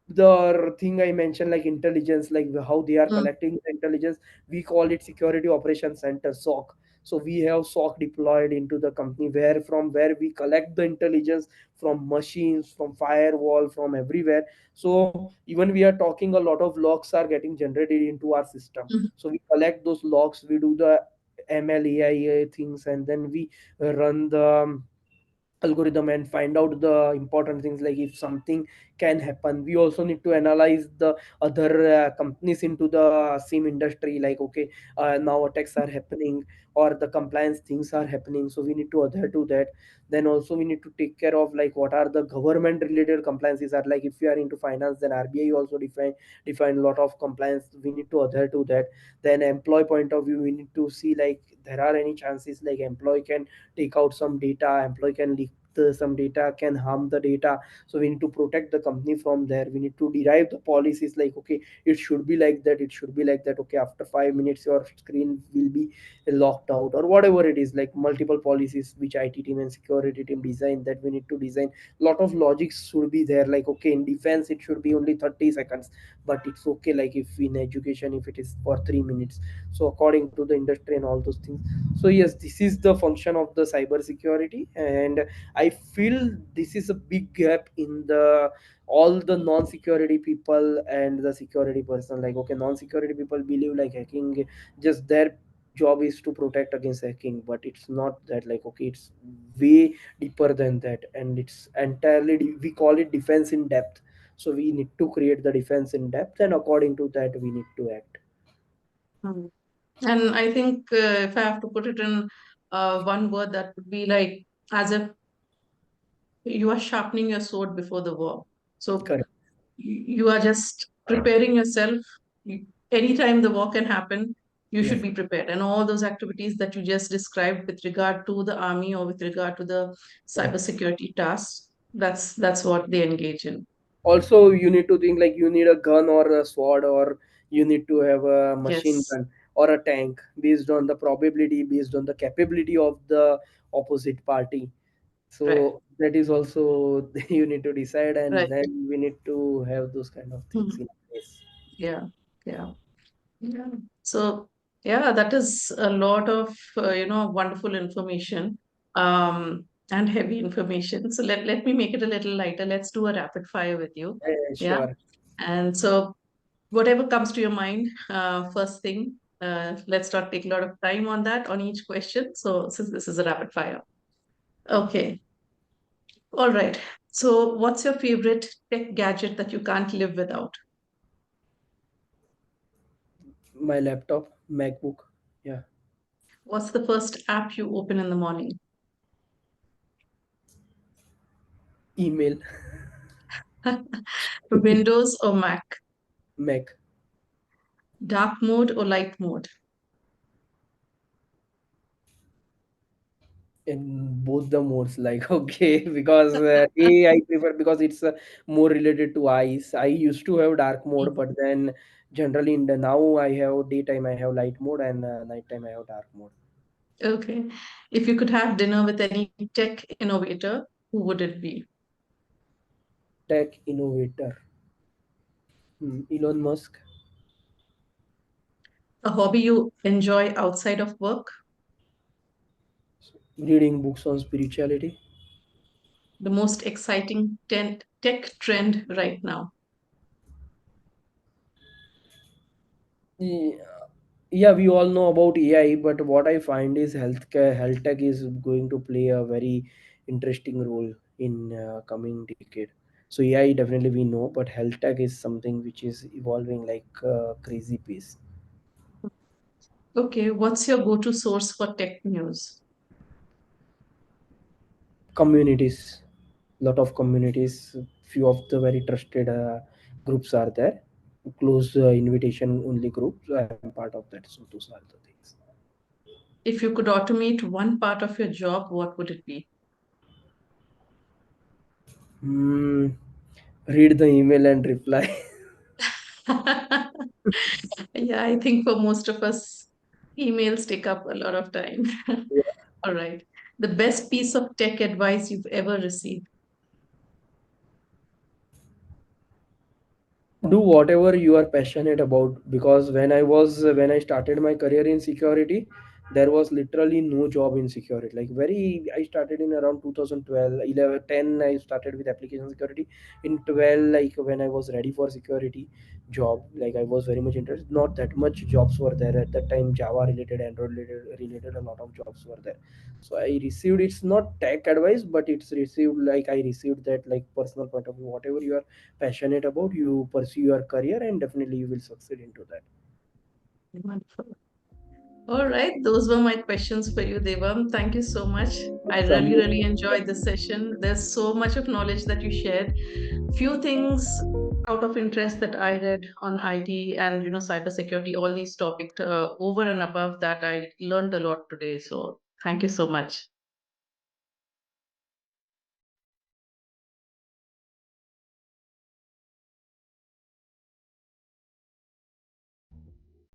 Speaker 2: the thing I mentioned, like intelligence, like how they are
Speaker 1: Mm,
Speaker 2: collecting the intelligence, we call it security operation center, SOC. So we have SOC deployed into the company, where from where we collect the intelligence from machines, from firewall, from everywhere. So even we are talking, a lot of logs are getting generated into our system.
Speaker 1: mm,
Speaker 2: So we collect those logs, we do the ML AI things, and then we run the algorithm and find out the important things. Like if something can happen, we also need to analyze the other companies into the same industry. Like, okay, now attacks are happening, or the compliance things are happening, so we need to adhere to that. Then also we need to take care of like what are the government related compliances are. Like if we are into finance, then RBI also define a lot of compliance, we need to adhere to that. Then employee point of view, we need to see like there are any chances like employee can take out some data, employee can leak some data, can harm the data. So we need to protect the company from there. We need to derive the policies, like, okay, it should be like that, it should be like that. Okay, after 5 minutes your screen will be locked out, or whatever it is. Like multiple policies which IT team and security team design, that we need to design. Lot of logics should be there. Like, okay, in defense it should be only 30 seconds, but it's okay like if in education if it is for 3 minutes. So according to the industry and all those things. So yes, this is the function of the cyber security. And I feel this is a big gap in the all the non-security people and the security person. Like, okay, non-security people believe like hacking, just their job is to protect against hacking, but it's not that. Like, okay, it's way deeper than that, and it's entirely we call it defense in depth. So we need to create the defense in depth, and according to that we need to act.
Speaker 1: mm. And I think if I have to put it in one word, that would be like as if you are sharpening your sword before the war. So
Speaker 2: Correct.
Speaker 1: you are just preparing yourself. anytime the war can happen, you should
Speaker 2: Yes.
Speaker 1: be prepared. And all those activities that you just described with regard to the army or with regard to the
Speaker 2: Correct.
Speaker 1: cybersecurity tasks, that's what they engage in.
Speaker 2: Also, you need to think like you need a gun or a sword, or you need to have a machine
Speaker 1: Yes,
Speaker 2: gun or a tank based on the probability, based on the capability of the opposite party.
Speaker 1: right,
Speaker 2: So that is also you need to decide, and
Speaker 1: right.
Speaker 2: then we need to have those kind of things
Speaker 1: Mhm.
Speaker 2: in place.
Speaker 1: Yeah, yeah. Yeah. So, yeah, that is a lot of, wonderful information, and heavy information. So let me make it a little lighter. Let's do a rapid fire with you. Yeah.
Speaker 2: Sure.
Speaker 1: And so whatever comes to your mind, first thing, let's not take a lot of time on that, on each question. So since this is a rapid fire. Okay. All right. So what's your favorite tech gadget that you can't live without?
Speaker 2: My laptop, MacBook. Yeah.
Speaker 1: What's the first app you open in the morning?
Speaker 2: Email.
Speaker 1: Windows or Mac?
Speaker 2: Mac.
Speaker 1: Dark mode or light mode?
Speaker 2: In both the modes, like okay, because a I prefer because it's more related to eyes. I used to have dark mode, but then generally in the now I have daytime I have light mode, and nighttime I have dark mode.
Speaker 1: Okay. If you could have dinner with any tech innovator, who would it be?
Speaker 2: Tech innovator. Elon Musk.
Speaker 1: A hobby you enjoy outside of work?
Speaker 2: Reading books on spirituality.
Speaker 1: The most exciting tech trend right now?
Speaker 2: Yeah, yeah, we all know about AI, but what I find is health tech is going to play a very interesting role in coming decade. So AI definitely we know, but health tech is something which is evolving like crazy pace.
Speaker 1: Okay. What's your go-to source for tech news?
Speaker 2: Communities, lot of communities, few of the very trusted groups are there. Close invitation only groups. I am part of that. So those are the things.
Speaker 1: If you could automate one part of your job, what would it be?
Speaker 2: Hmm. Read the email and reply.
Speaker 1: Yeah, I think for most of us, emails take up a lot of time. All right. The best piece of tech advice you've ever received.
Speaker 2: Do whatever you are passionate about, because when I started my career in security, there was literally no job in security. Like very I started in around 2012, 11, 10. I started with application security. In 12, like when I was ready for security job, like I was very much interested, not that much jobs were there at that time. Java related, Android related, a lot of jobs were there. So I received, it's not tech advice, but it's received, like I received that like personal point of view, whatever you are passionate about, you pursue your career and definitely you will succeed into that.
Speaker 1: Wonderful. All right, those were my questions for you, Devam. Thank you so much. I
Speaker 2: From
Speaker 1: really, really
Speaker 2: you,
Speaker 1: enjoyed this session. There's so much of knowledge that you shared. Few things out of interest that I read on IT and cybersecurity, all these topics over and above that, I learned a lot today. So thank you so much.